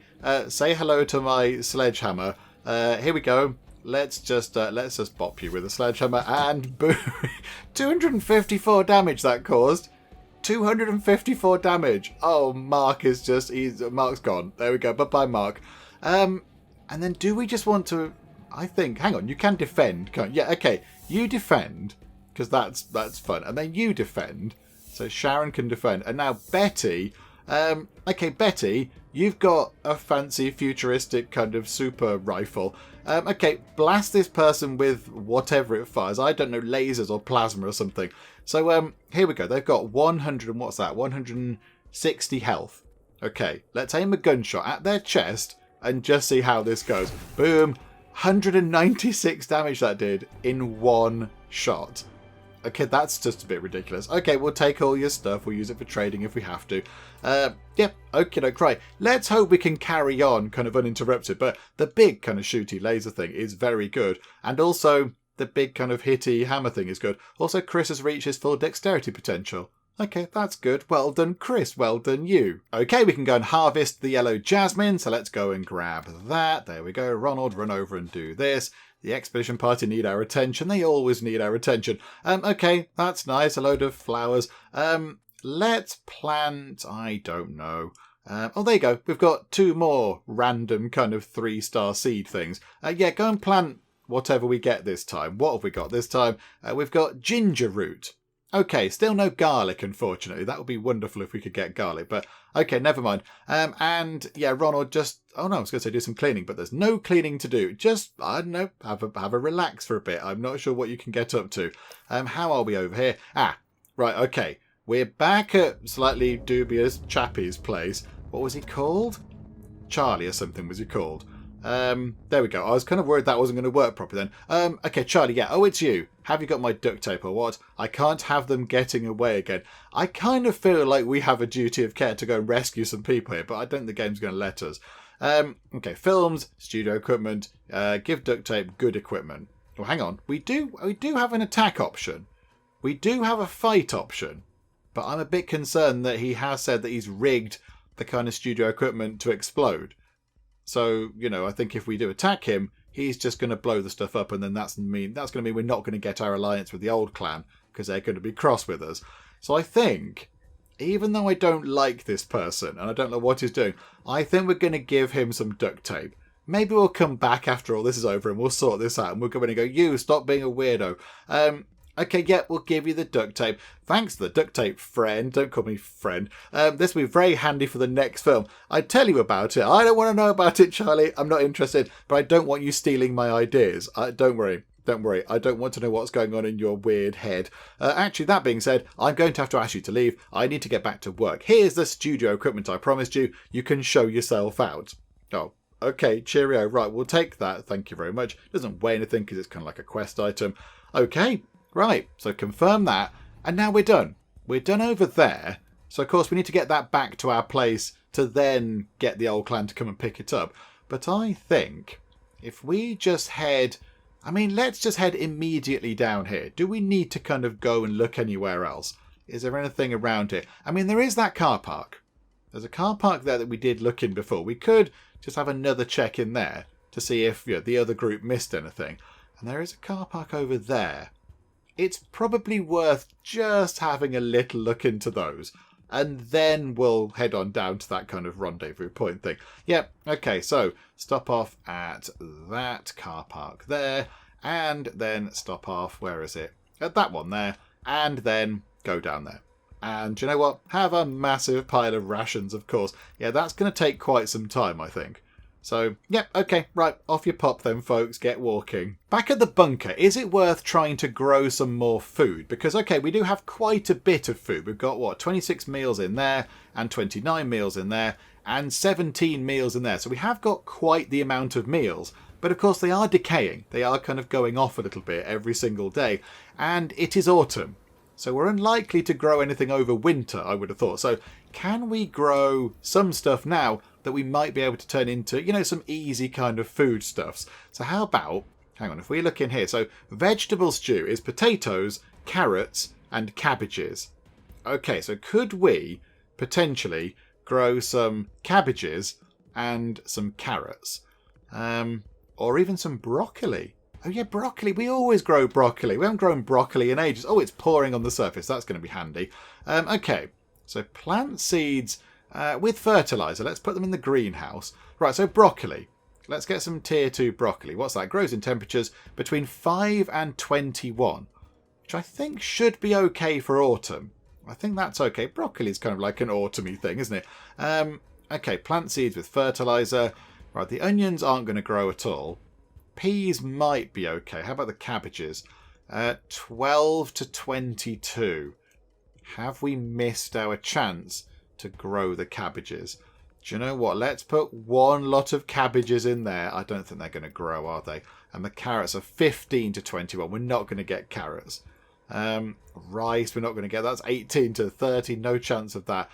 say hello to my sledgehammer. Here we go. Let's just bop you with a sledgehammer and boom. 254 damage that caused. 254 damage. Oh, Mark is Mark's gone. There we go. Bye-bye, Mark. And then do we just want to... I think... Hang on. You can defend. Can't... Yeah, okay. You defend, because that's fun. And then you defend. So Sharon can defend. And now Betty... okay, Betty, you've got a fancy futuristic kind of super rifle. Okay, blast this person with whatever it fires. I don't know, lasers or plasma or something. So here we go. They've got 100 and what's that? 160 health. Okay, let's aim a gunshot at their chest and just see how this goes. Boom. 196 damage that did in one shot. Okay, that's just a bit ridiculous. Okay, we'll take all your stuff. We'll use it for trading if we have to. Yep, okay, right. Let's hope we can carry on kind of uninterrupted. But the big kind of shooty laser thing is very good. And also, the big kind of hitty hammer thing is good. Also, Chris has reached his full dexterity potential. Okay, that's good. Well done, Chris. Well done, you. Okay, we can go and harvest the yellow jasmine. So let's go and grab that. There we go. Ronald, run over and do this. The expedition party need our attention. They always need our attention. Okay, that's nice. A load of flowers. Let's plant... I don't know. Oh, there you go. We've got 2 more random kind of 3-star seed things. Yeah, go and plant whatever we get this time. What have we got this time? We've got ginger root. Okay, still no garlic, unfortunately. That would be wonderful if we could get garlic, but okay, never mind. And yeah, Ronald just... Oh no, I was going to say do some cleaning, but there's no cleaning to do. Just, I don't know, have a relax for a bit. I'm not sure what you can get up to. How are we over here? Ah, right, okay. We're back at slightly dubious Chappie's place. What was he called? Charlie or something was he called. There we go. I was kind of worried that wasn't going to work properly then. Okay, Charlie, yeah. Oh, it's you. Have you got my duct tape or what? I can't have them getting away again. I kind of feel like we have a duty of care to go and rescue some people here, but I don't think the game's going to let us. Okay, films, studio equipment, give duct tape, good equipment. Well, hang on. We do have an attack option. We do have a fight option, but I'm a bit concerned that he has said that he's rigged the kind of studio equipment to explode. So, you know, I think if we do attack him, he's just going to blow the stuff up, and then that's going to mean we're not going to get our alliance with the old clan because they're going to be cross with us. So I think, even though I don't like this person and I don't know what he's doing, I think we're going to give him some duct tape. Maybe we'll come back after all this is over and we'll sort this out and we'll go in and go, you, stop being a weirdo. Okay, yeah, we'll give you the duct tape. Thanks to the duct tape, friend. Don't call me friend. This will be very handy for the next film. I'd tell you about it. I don't want to know about it, Charlie. I'm not interested, but I don't want you stealing my ideas. Don't worry. Don't worry. I don't want to know what's going on in your weird head. Actually, that being said, I'm going to have to ask you to leave. I need to get back to work. Here's the studio equipment I promised you. You can show yourself out. Oh, okay. Cheerio. Right, we'll take that. Thank you very much. Doesn't weigh anything because it's kind of like a quest item. Okay. Right, so confirm that, and now we're done. We're done over there, so of course we need to get that back to our place to then get the old clan to come and pick it up. But I think if we just head... I mean, let's just head immediately down here. Do we need to kind of go and look anywhere else? Is there anything around here? I mean, there is that car park. There's a car park there that we did look in before. We could just have another check in there to see if the other group missed anything. And there is a car park over there. It's probably worth just having a little look into those. And then we'll head on down to that kind of rendezvous point thing. Yep, okay, so stop off at that car park there. And then stop off, where is it? At that one there. And then go down there. And you know what? Have a massive pile of rations, of course. Yeah, that's going to take quite some time, I think. So, yep, okay, right, off you pop then, folks, get walking. Back at the bunker, is it worth trying to grow some more food? Because, okay, we do have quite a bit of food. We've got, what, 26 meals in there, and 29 meals in there, and 17 meals in there. So we have got quite the amount of meals. But, of course, they are decaying. They are kind of going off a little bit every single day. And it is autumn. So we're unlikely to grow anything over winter, I would have thought. So can we grow some stuff now that we might be able to turn into, some easy kind of foodstuffs? So how about, hang on, if we look in here. So vegetable stew is potatoes, carrots, and cabbages. Okay, so could we potentially grow some cabbages and some carrots? Or even some broccoli. Oh yeah, broccoli. We always grow broccoli. We haven't grown broccoli in ages. Oh, it's pouring on the surface. That's going to be handy. Okay, so plant seeds with fertilizer. Let's put them in the greenhouse. Right, so broccoli. Let's get some tier 2 broccoli. What's that? Grows in temperatures between 5 and 21, which I think should be okay for autumn. I think that's okay. Broccoli is kind of like an autumny thing, isn't it? Okay, plant seeds with fertilizer. Right, the onions aren't going to grow at all. Peas might be okay. How about the cabbages? 12 to 22. Have we missed our chance to grow the cabbages? Do you know what? Let's put one lot of cabbages in there. I don't think they're going to grow, are they? And the carrots are 15 to 21. We're not going to get carrots. Rice, we're not going to get. That's 18 to 30. No chance of that.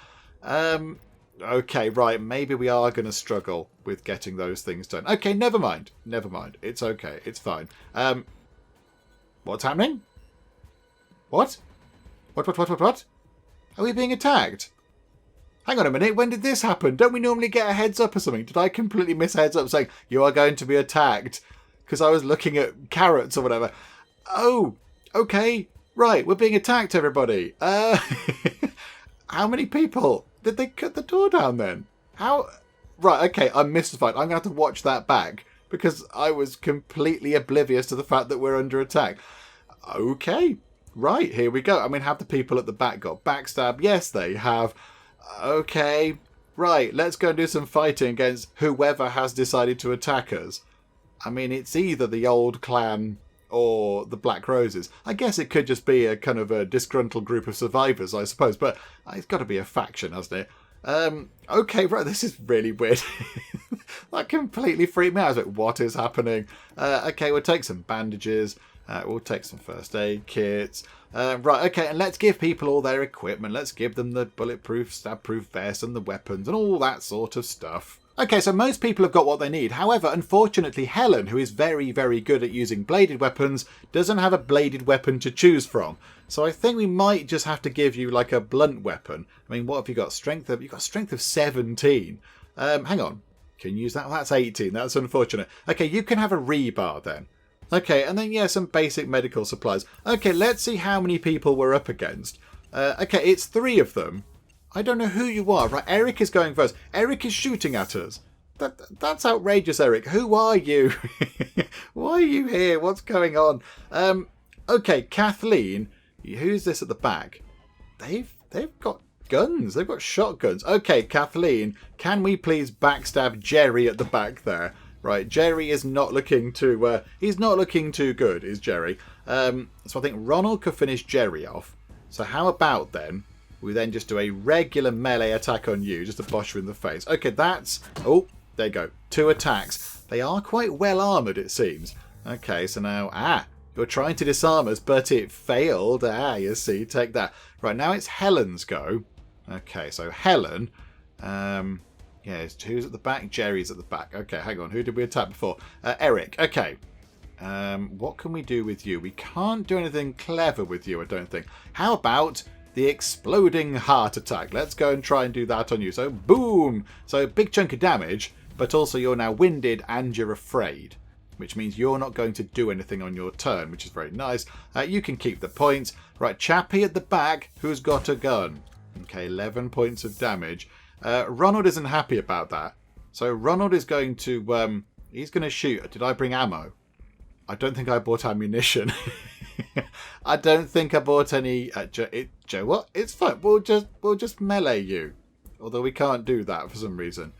Okay, right. Maybe we are going to struggle with getting those things done. Okay, never mind. Never mind. It's okay. It's fine. What's happening? What? What? Are we being attacked? Hang on a minute. When did this happen? Don't we normally get a heads up or something? Did I completely miss a heads up saying you are going to be attacked? Because I was looking at carrots or whatever. Oh, okay. Right. We're being attacked, everybody. How many people? Did they cut the door down then? How? Right, okay, I'm mystified. I'm going to have to watch that back because I was completely oblivious to the fact that we're under attack. Okay, right, here we go. I mean, have the people at the back got backstab? Yes, they have. Okay, right, let's go and do some fighting against whoever has decided to attack us. I mean, it's either the old clan or the Black Roses. I guess it could just be a kind of a disgruntled group of survivors, I suppose, but it's got to be a faction, hasn't it? Okay, right, this is really weird. That completely freaked me out. I was like, what is happening? Okay, we'll take some bandages. We'll take some first aid kits. Right, okay, and let's give people all their equipment. Let's give them the bulletproof, stab-proof vest and the weapons and all that sort of stuff. Okay, so most people have got what they need. However, unfortunately, Helen, who is very, very good at using bladed weapons, doesn't have a bladed weapon to choose from. So I think we might just have to give you like a blunt weapon. I mean, what have you got? You've got strength of 17. Hang on. Can you use that? Well, that's 18. That's unfortunate. Okay, you can have a rebar then. Okay, and then, yeah, some basic medical supplies. Okay, let's see how many people we're up against. Okay, it's 3 of them. I don't know who you are. Right, Eric is going first. Eric is shooting at us. That's outrageous, Eric. Who are you? Why are you here? What's going on? Okay, Kathleen. Who's this at the back? They've got guns. They've got shotguns. Okay, Kathleen, can we please backstab Jerry at the back there? Right, Jerry is not looking too... he's not looking too good, is Jerry. So I think Ronald could finish Jerry off. So how about then we then just do a regular melee attack on you, just to bosh you in the face. Okay, that's... Oh, there you go. 2 attacks. They are quite well armoured, it seems. Okay, so now... You're trying to disarm us, but it failed. You see, take that. Right, now it's Helen's go. Okay, so Helen... Yeah, who's at the back? Jerry's at the back. Okay, hang on. Who did we attack before? Eric. Okay. What can we do with you? We can't do anything clever with you, I don't think. How about the exploding heart attack? Let's go and try and do that on you. So, boom! So, big chunk of damage, but also you're now winded and you're afraid, which means you're not going to do anything on your turn, which is very nice. You can keep the points. Right, Chappie at the back, who's got a gun. Okay, 11 points of damage. Ronald isn't happy about that. So Ronald is going to... he's going to shoot. Did I bring ammo? I don't think I bought ammunition. I don't think I bought any... Joe, what? It's fine. We'll just melee you. Although we can't do that for some reason.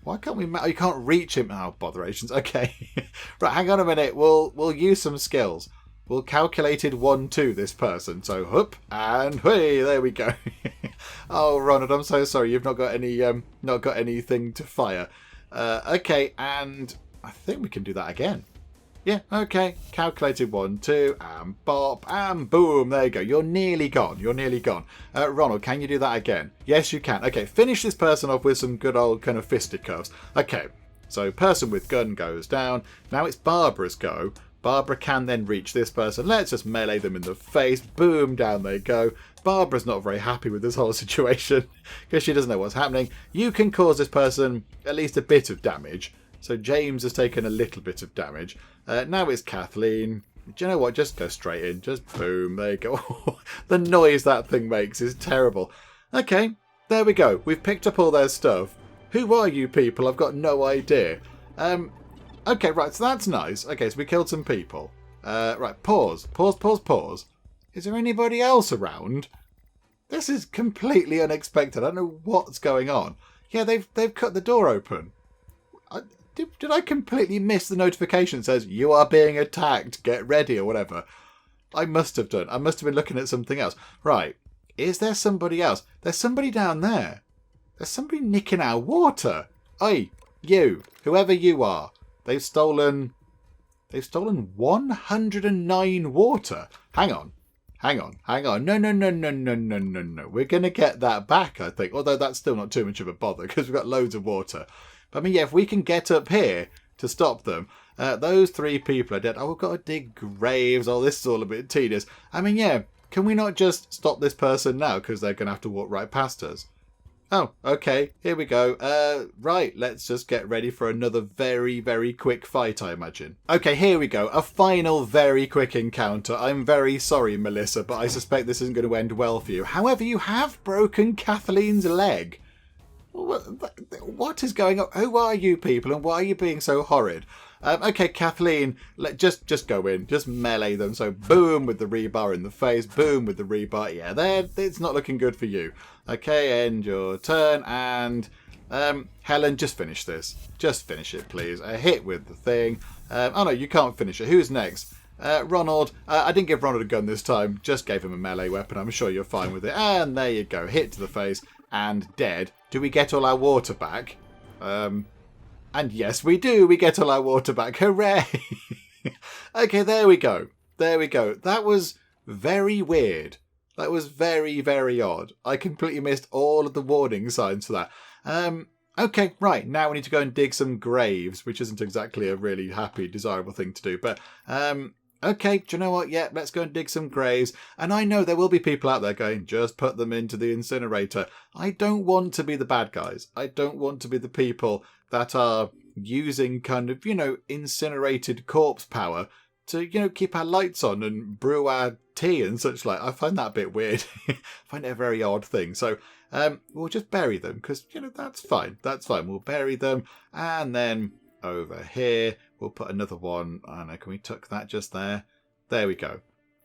Why can't we... you can't reach him. Oh, botherations. Okay. Right, hang on a minute. We'll use some skills. We'll calculated 1-2 this person. So, whoop, and hey, there we go. Oh, Ronald, I'm so sorry. You've not got anything to fire. Okay, and I think we can do that again. Yeah, okay. Calculated 1-2, and bop, and boom. There you go. You're nearly gone. Ronald, can you do that again? Yes, you can. Okay, finish this person off with some good old kind of fisticuffs. Okay, so person with gun goes down. Now it's Barbara's go. Barbara can then reach this person. Let's just melee them in the face. Boom, down they go. Barbara's not very happy with this whole situation because she doesn't know what's happening. You can cause this person at least a bit of damage. So James has taken a little bit of damage. Now it's Kathleen. Do you know what? Just go straight in. Just boom. There you go. The noise that thing makes is terrible. Okay, there we go. We've picked up all their stuff. Who are you people? I've got no idea. Okay, right, so that's nice. Okay, so we killed some people. Right, pause. Is there anybody else around? This is completely unexpected. I don't know what's going on. Yeah, they've cut the door open. Did I completely miss the notification that says, you are being attacked, get ready, or whatever? I must have done. I must have been looking at something else. Right, is there somebody else? There's somebody down there. There's somebody nicking our water. Oi, you, whoever you are. They've stolen 109 water. Hang on. No. We're going to get that back, I think. Although that's still not too much of a bother because we've got loads of water. But I mean, yeah, if we can get up here to stop them, those 3 people are dead. Oh, we've got to dig graves. Oh, this is all a bit tedious. I mean, yeah, can we not just stop this person now because they're going to have to walk right past us? Oh, okay, here we go. Right, let's just get ready for another very, very quick fight, I imagine. Okay, here we go. A final very quick encounter. I'm very sorry, Melissa, but I suspect this isn't going to end well for you. However, you have broken Kathleen's leg. What is going on? Who are you people and why are you being so horrid? Okay, Kathleen, just go in. Just melee them. So boom with the rebar in the face. Boom with the rebar. Yeah, it's not looking good for you. Okay, end your turn. And Helen, just finish this. Just finish it, please. A hit with the thing. Oh, no, you can't finish it. Who's next? Ronald. I didn't give Ronald a gun this time. Just gave him a melee weapon. I'm sure you're fine with it. And there you go. Hit to the face. And dead. Do we get all our water back? And yes, we do. We get all our water back. Hooray! Okay, there we go. There we go. That was very weird. That was very, very odd. I completely missed all of the warning signs for that. Okay, right. Now we need to go and dig some graves, which isn't exactly a really happy, desirable thing to do. But, okay, do you know what? Yeah, let's go and dig some graves. And I know there will be people out there going, just put them into the incinerator. I don't want to be the bad guys. I don't want to be the people that are using kind of, incinerated corpse power to, keep our lights on and brew our tea and such like. I find that a bit weird. I find it a very odd thing. So we'll just bury them because, that's fine. That's fine. We'll bury them. And then over here, we'll put another one. I don't know, can we tuck that just there? There we go.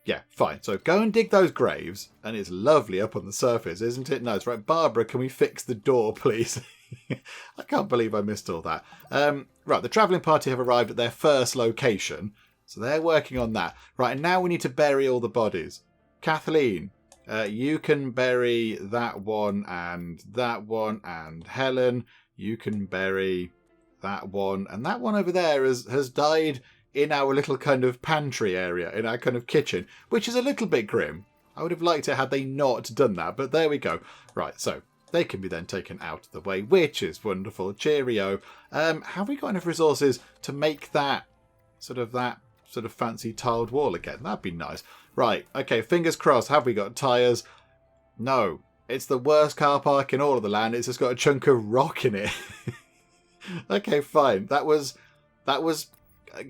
Yeah, fine. So go and dig those graves. And it's lovely up on the surface, isn't it? No, it's right. Barbara, can we fix the door, please? I can't believe I missed all that. Right, the travelling party have arrived at their first location. So they're working on that. Right, and now we need to bury all the bodies. Kathleen, you can bury that one. And Helen, you can bury that one. And that one over there has died in our little kind of pantry area, in our kind of kitchen, which is a little bit grim. I would have liked it had they not done that, but there we go. Right, so they can be then taken out of the way, which is wonderful. Cheerio. Have we got enough resources to make that sort of fancy tiled wall again? That'd be nice. Right, okay, fingers crossed. Have we got tyres? No. It's the worst car park in all of the land. It's just got a chunk of rock in it. Okay, fine. That was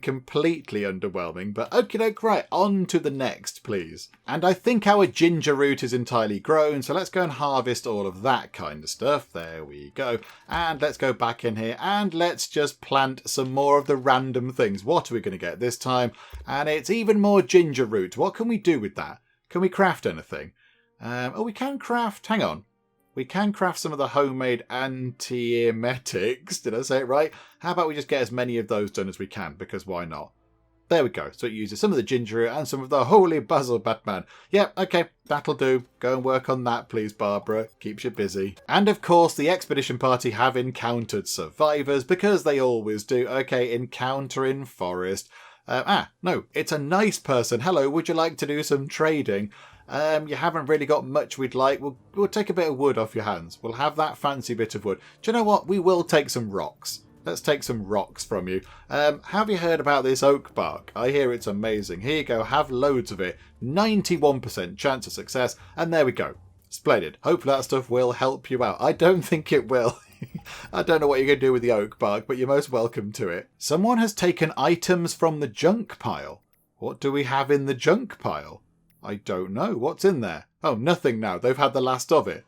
completely underwhelming, but okay, right, on to the next, please. And I think our ginger root is entirely grown, so let's go and harvest all of that kind of stuff. There we go. And let's go back in here and let's just plant some more of the random things. What are we going to get this time? And it's even more ginger root. What can we do with that? Can we craft anything? We can craft, hang on. We can craft some of the homemade antiemetics. Did I say it right? How about we just get as many of those done as we can, because why not? There we go. So it uses some of the ginger root and some of the holy basil, Batman. Yep, okay, that'll do. Go and work on that, please, Barbara. Keeps you busy. And of course, the expedition party have encountered survivors, because they always do. Okay, encounter in forest. No, it's a nice person. Hello, would you like to do some trading? You haven't really got much we'd like. We'll take a bit of wood off your hands. We'll have that fancy bit of wood. Do you know what? We will take some rocks. Let's take some rocks from you. Have you heard about this oak bark? I hear it's amazing. Here you go. Have loads of it. 91% chance of success. And there we go. Splendid. Hopefully that stuff will help you out. I don't think it will. I don't know what you're going to do with the oak bark, but you're most welcome to it. Someone has taken items from the junk pile. What do we have in the junk pile? I don't know. What's in there? Oh, nothing now. They've had the last of it.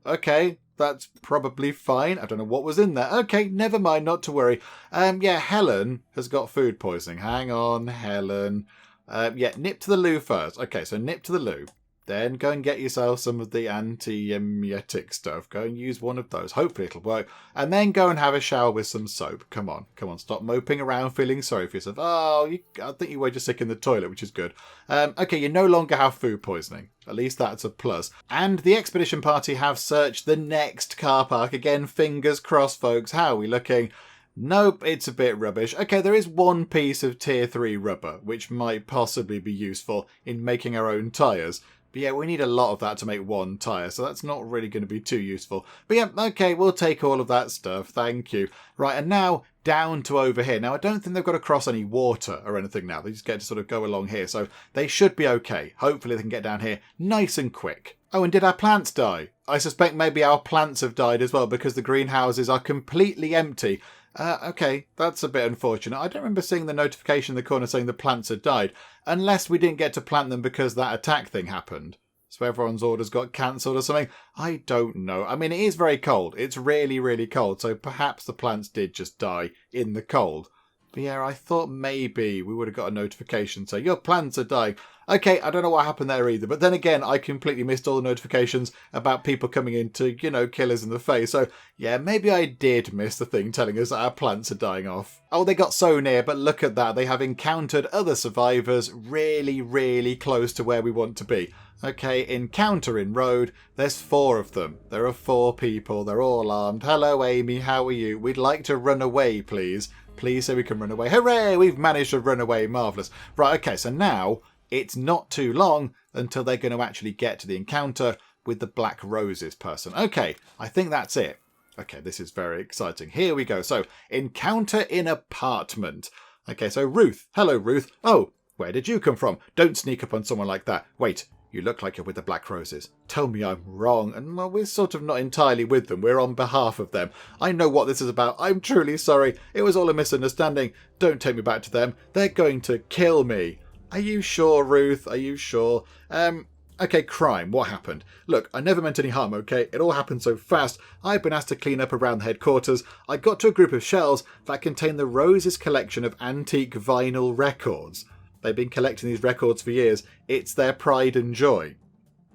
Okay, that's probably fine. I don't know what was in there. Okay, never mind. Not to worry. Yeah, Helen has got food poisoning. Hang on, Helen. Yeah, nip to the loo first. Okay, so nip to the loo. Then go and get yourself some of the anti-emetic stuff. Go and use one of those. Hopefully it'll work. And then go and have a shower with some soap. Come on. Stop moping around feeling sorry for yourself. Oh, I think you were just sick in the toilet, which is good. Okay, you no longer have food poisoning. At least that's a plus. And the expedition party have searched the next car park. Again, fingers crossed, folks. How are we looking? Nope, it's a bit rubbish. Okay, there is one piece of tier 3 rubber, which might possibly be useful in making our own tyres. But yeah, we need a lot of that to make one tyre, so that's not really going to be too useful. But yeah, okay, we'll take all of that stuff. Thank you. Right, and now down to over here. Now, I don't think they've got to cross any water or anything now. They just get to sort of go along here, so they should be okay. Hopefully they can get down here nice and quick. Oh, and did our plants die? I suspect maybe our plants have died as well because the greenhouses are completely empty. Okay, that's a bit unfortunate. I don't remember seeing the notification in the corner saying the plants had died, unless we didn't get to plant them because that attack thing happened. So everyone's orders got cancelled or something. I don't know. I mean, it is very cold. It's really, really cold. So perhaps the plants did just die in the cold. But yeah, I thought maybe we would have got a notification saying, your plants are dying. Okay, I don't know what happened there either. But then again, I completely missed all the notifications about people coming in to, kill us in the face. So yeah, maybe I did miss the thing telling us that our plants are dying off. Oh, they got so near, but look at that. They have encountered other survivors really, really close to where we want to be. Okay, encounter in road. There's 4 of them. There are 4 people. They're all armed. Hello, Amy. How are you? We'd like to run away, please. Please say we can run away. Hooray! We've managed to run away. Marvellous. Right, okay, so now it's not too long until they're going to actually get to the encounter with the Black Roses person. Okay, I think that's it. Okay, this is very exciting. Here we go. So, encounter in apartment. Okay, so Ruth. Hello, Ruth. Oh, where did you come from? Don't sneak up on someone like that. Wait, you look like you're with the Black Roses. Tell me I'm wrong. And well, we're sort of not entirely with them. We're on behalf of them. I know what this is about. I'm truly sorry. It was all a misunderstanding. Don't take me back to them. They're going to kill me. Are you sure, Ruth? Are you sure? Okay, crime. What happened? Look, I never meant any harm, okay? It all happened so fast. I've been asked to clean up around the headquarters. I got to a group of shelves that contain the Roses collection of antique vinyl records. They've been collecting these records for years. It's their pride and joy.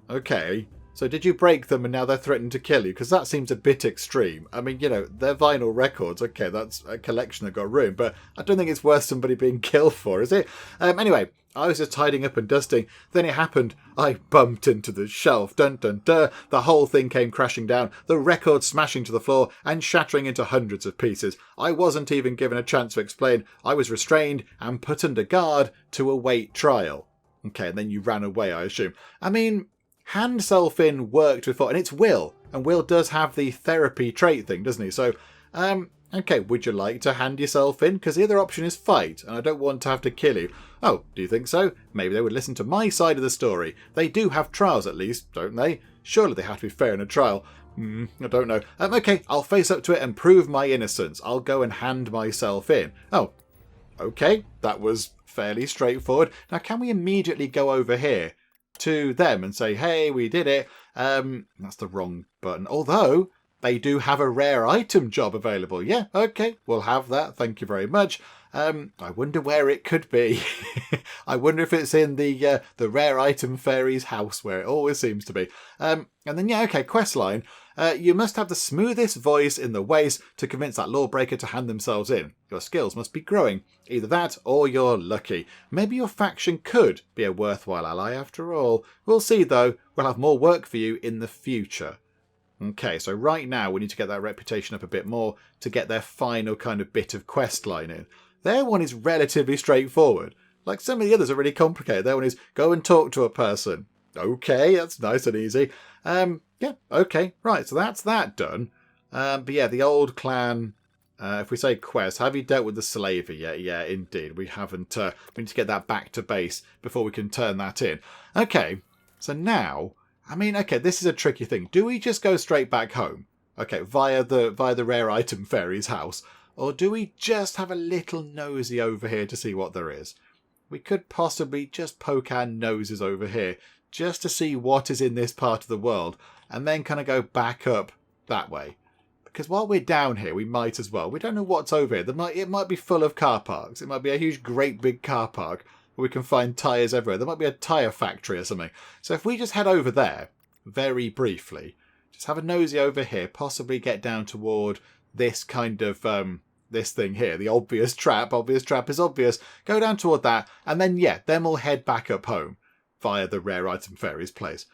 Okay, so did you break them and now they're threatening to kill you? Because that seems a bit extreme. I mean, they're vinyl records. Okay, that's a collection that got ruined, but I don't think it's worth somebody being killed for, is it? Anyway, I was just tidying up and dusting. Then it happened. I bumped into the shelf. Dun dun dun. The whole thing came crashing down, the record smashing to the floor and shattering into hundreds of pieces. I wasn't even given a chance to explain. I was restrained and put under guard to await trial. Okay, and then you ran away, I assume. I mean, hand self in worked before, and it's Will. And Will does have the therapy trait thing, doesn't he? So, okay, would you like to hand yourself in? Because the other option is fight, and I don't want to have to kill you. Oh, do you think so? Maybe they would listen to my side of the story. They do have trials at least, don't they? Surely they have to be fair in a trial. I don't know. Okay, I'll face up to it and prove my innocence. I'll go and hand myself in. Oh, okay, that was fairly straightforward. Now, can we immediately go over here to them and say, hey, we did it? That's the wrong button. Although, they do have a rare item job available. Yeah, okay, we'll have that. Thank you very much. I wonder where it could be. I wonder if it's in the rare item fairy's house, where it always seems to be. And then, yeah, okay, questline. You must have the smoothest voice in the waste to convince that lawbreaker to hand themselves in. Your skills must be growing. Either that or you're lucky. Maybe your faction could be a worthwhile ally after all. We'll see, though. We'll have more work for you in the future. Okay, so right now we need to get that reputation up a bit more to get their final kind of bit of quest line in. Their one is relatively straightforward. Like some of the others are really complicated. Their one is go and talk to a person. Okay, that's nice and easy. Yeah, okay, right, so that's that done. But yeah, the old clan, if we say quest, have you dealt with the slaver yet? Yeah, indeed, we haven't. We need to get that back to base before we can turn that in. Okay, so now, I mean, okay, this is a tricky thing. Do we just go straight back home? Okay, via the rare item fairy's house. Or do we just have a little nosy over here to see what there is? We could possibly just poke our noses over here just to see what is in this part of the world and then kind of go back up that way. Because while we're down here, we might as well. We don't know what's over here. It might be full of car parks. It might be a huge, great big car park where we can find tyres everywhere. There might be a tyre factory or something. So if we just head over there very briefly, just have a nosy over here, possibly get down toward this kind of this thing here, the obvious trap. Obvious trap is obvious. Go down toward that, and then, yeah, then we'll head back up home via the rare item fairy's place.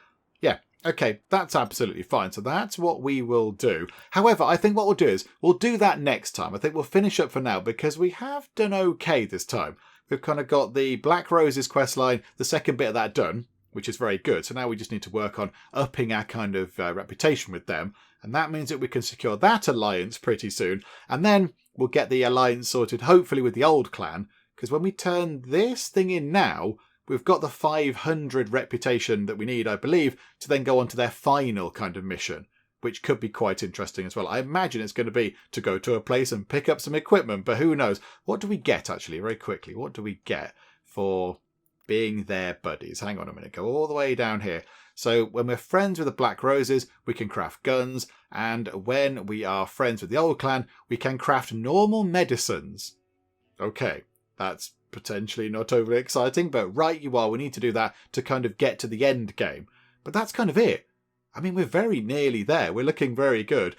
Yeah, okay, that's absolutely fine. So that's what we will do. However, I think what we'll do is we'll do that next time. I think we'll finish up for now because we have done okay this time. We've kind of got the Black Roses questline, the second bit of that done, which is very good. So now we just need to work on upping our kind of reputation with them. And that means that we can secure that alliance pretty soon. And then we'll get the alliance sorted, hopefully with the old clan. Because when we turn this thing in now, we've got the 500 reputation that we need, I believe, to then go on to their final kind of mission, which could be quite interesting as well. I imagine it's going to be to go to a place and pick up some equipment, but who knows? What do we get, actually, very quickly? What do we get for being their buddies? Hang on a minute, go all the way down here. So when we're friends with the Black Roses, we can craft guns, and when we are friends with the old clan, we can craft normal medicines. Okay, that's potentially not overly exciting, but right you are. We need to do that to kind of get to the end game. But that's kind of it. I mean, we're very nearly there. We're looking very good.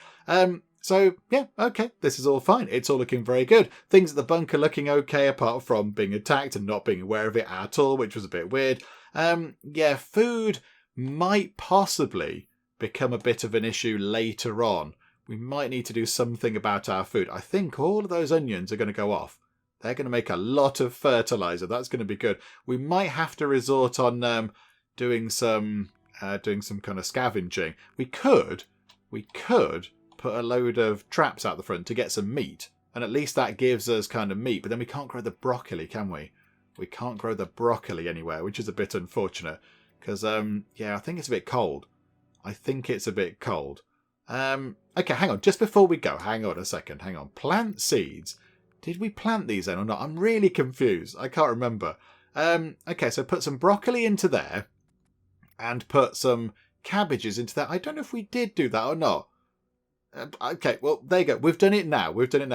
So, yeah, okay, this is all fine. It's all looking very good. Things at the bunker looking okay, apart from being attacked and not being aware of it at all, which was a bit weird. Yeah, food might possibly become a bit of an issue later on. We might need to do something about our food. I think all of those onions are going to go off. They're going to make a lot of fertilizer. That's going to be good. We might have to resort on doing some kind of scavenging. We could put a load of traps out the front to get some meat, and at least that gives us kind of meat. But then we can't grow the broccoli, can we? We can't grow the broccoli anywhere, which is a bit unfortunate. Because yeah, I think it's a bit cold. Okay, hang on. Just before we go, hang on a second. Hang on. Plant seeds. Did we plant these then or not? I'm really confused. I can't remember. Okay, so put some broccoli into there and put some cabbages into that. I don't know if we did do that or not. Okay, well, there you go. We've done it now.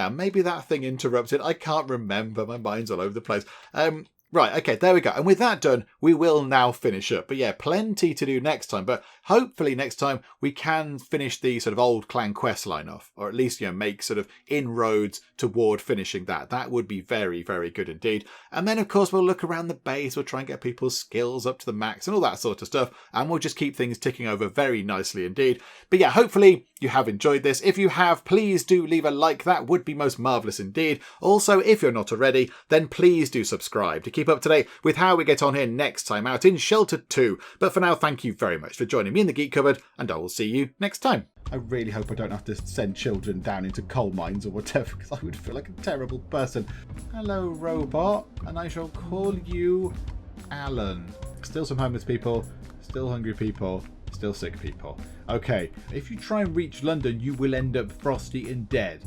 Maybe that thing interrupted. I can't remember. My mind's all over the place. Right, okay, there we go. And with that done, we will now finish up. But yeah, plenty to do next time. But hopefully next time we can finish the sort of old clan quest line off. Or at least, make sort of inroads toward finishing that. That would be very, very good indeed. And then, of course, we'll look around the base. We'll try and get people's skills up to the max and all that sort of stuff. And we'll just keep things ticking over very nicely indeed. But yeah, hopefully you have enjoyed this. If you have, please do leave a like. That would be most marvellous indeed. Also, if you're not already, then please do subscribe to keep up to date with how we get on here next time out in Sheltered 2. But for now, thank you very much for joining me in the Geek Cupboard, and I will see you next time. I really hope I don't have to send children down into coal mines or whatever, because I would feel like a terrible person. Hello, robot, and I shall call you Alan. Still some homeless people, still hungry people, still sick people. Okay, if you try and reach London, you will end up frosty and dead.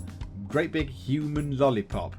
Great big human lollipop.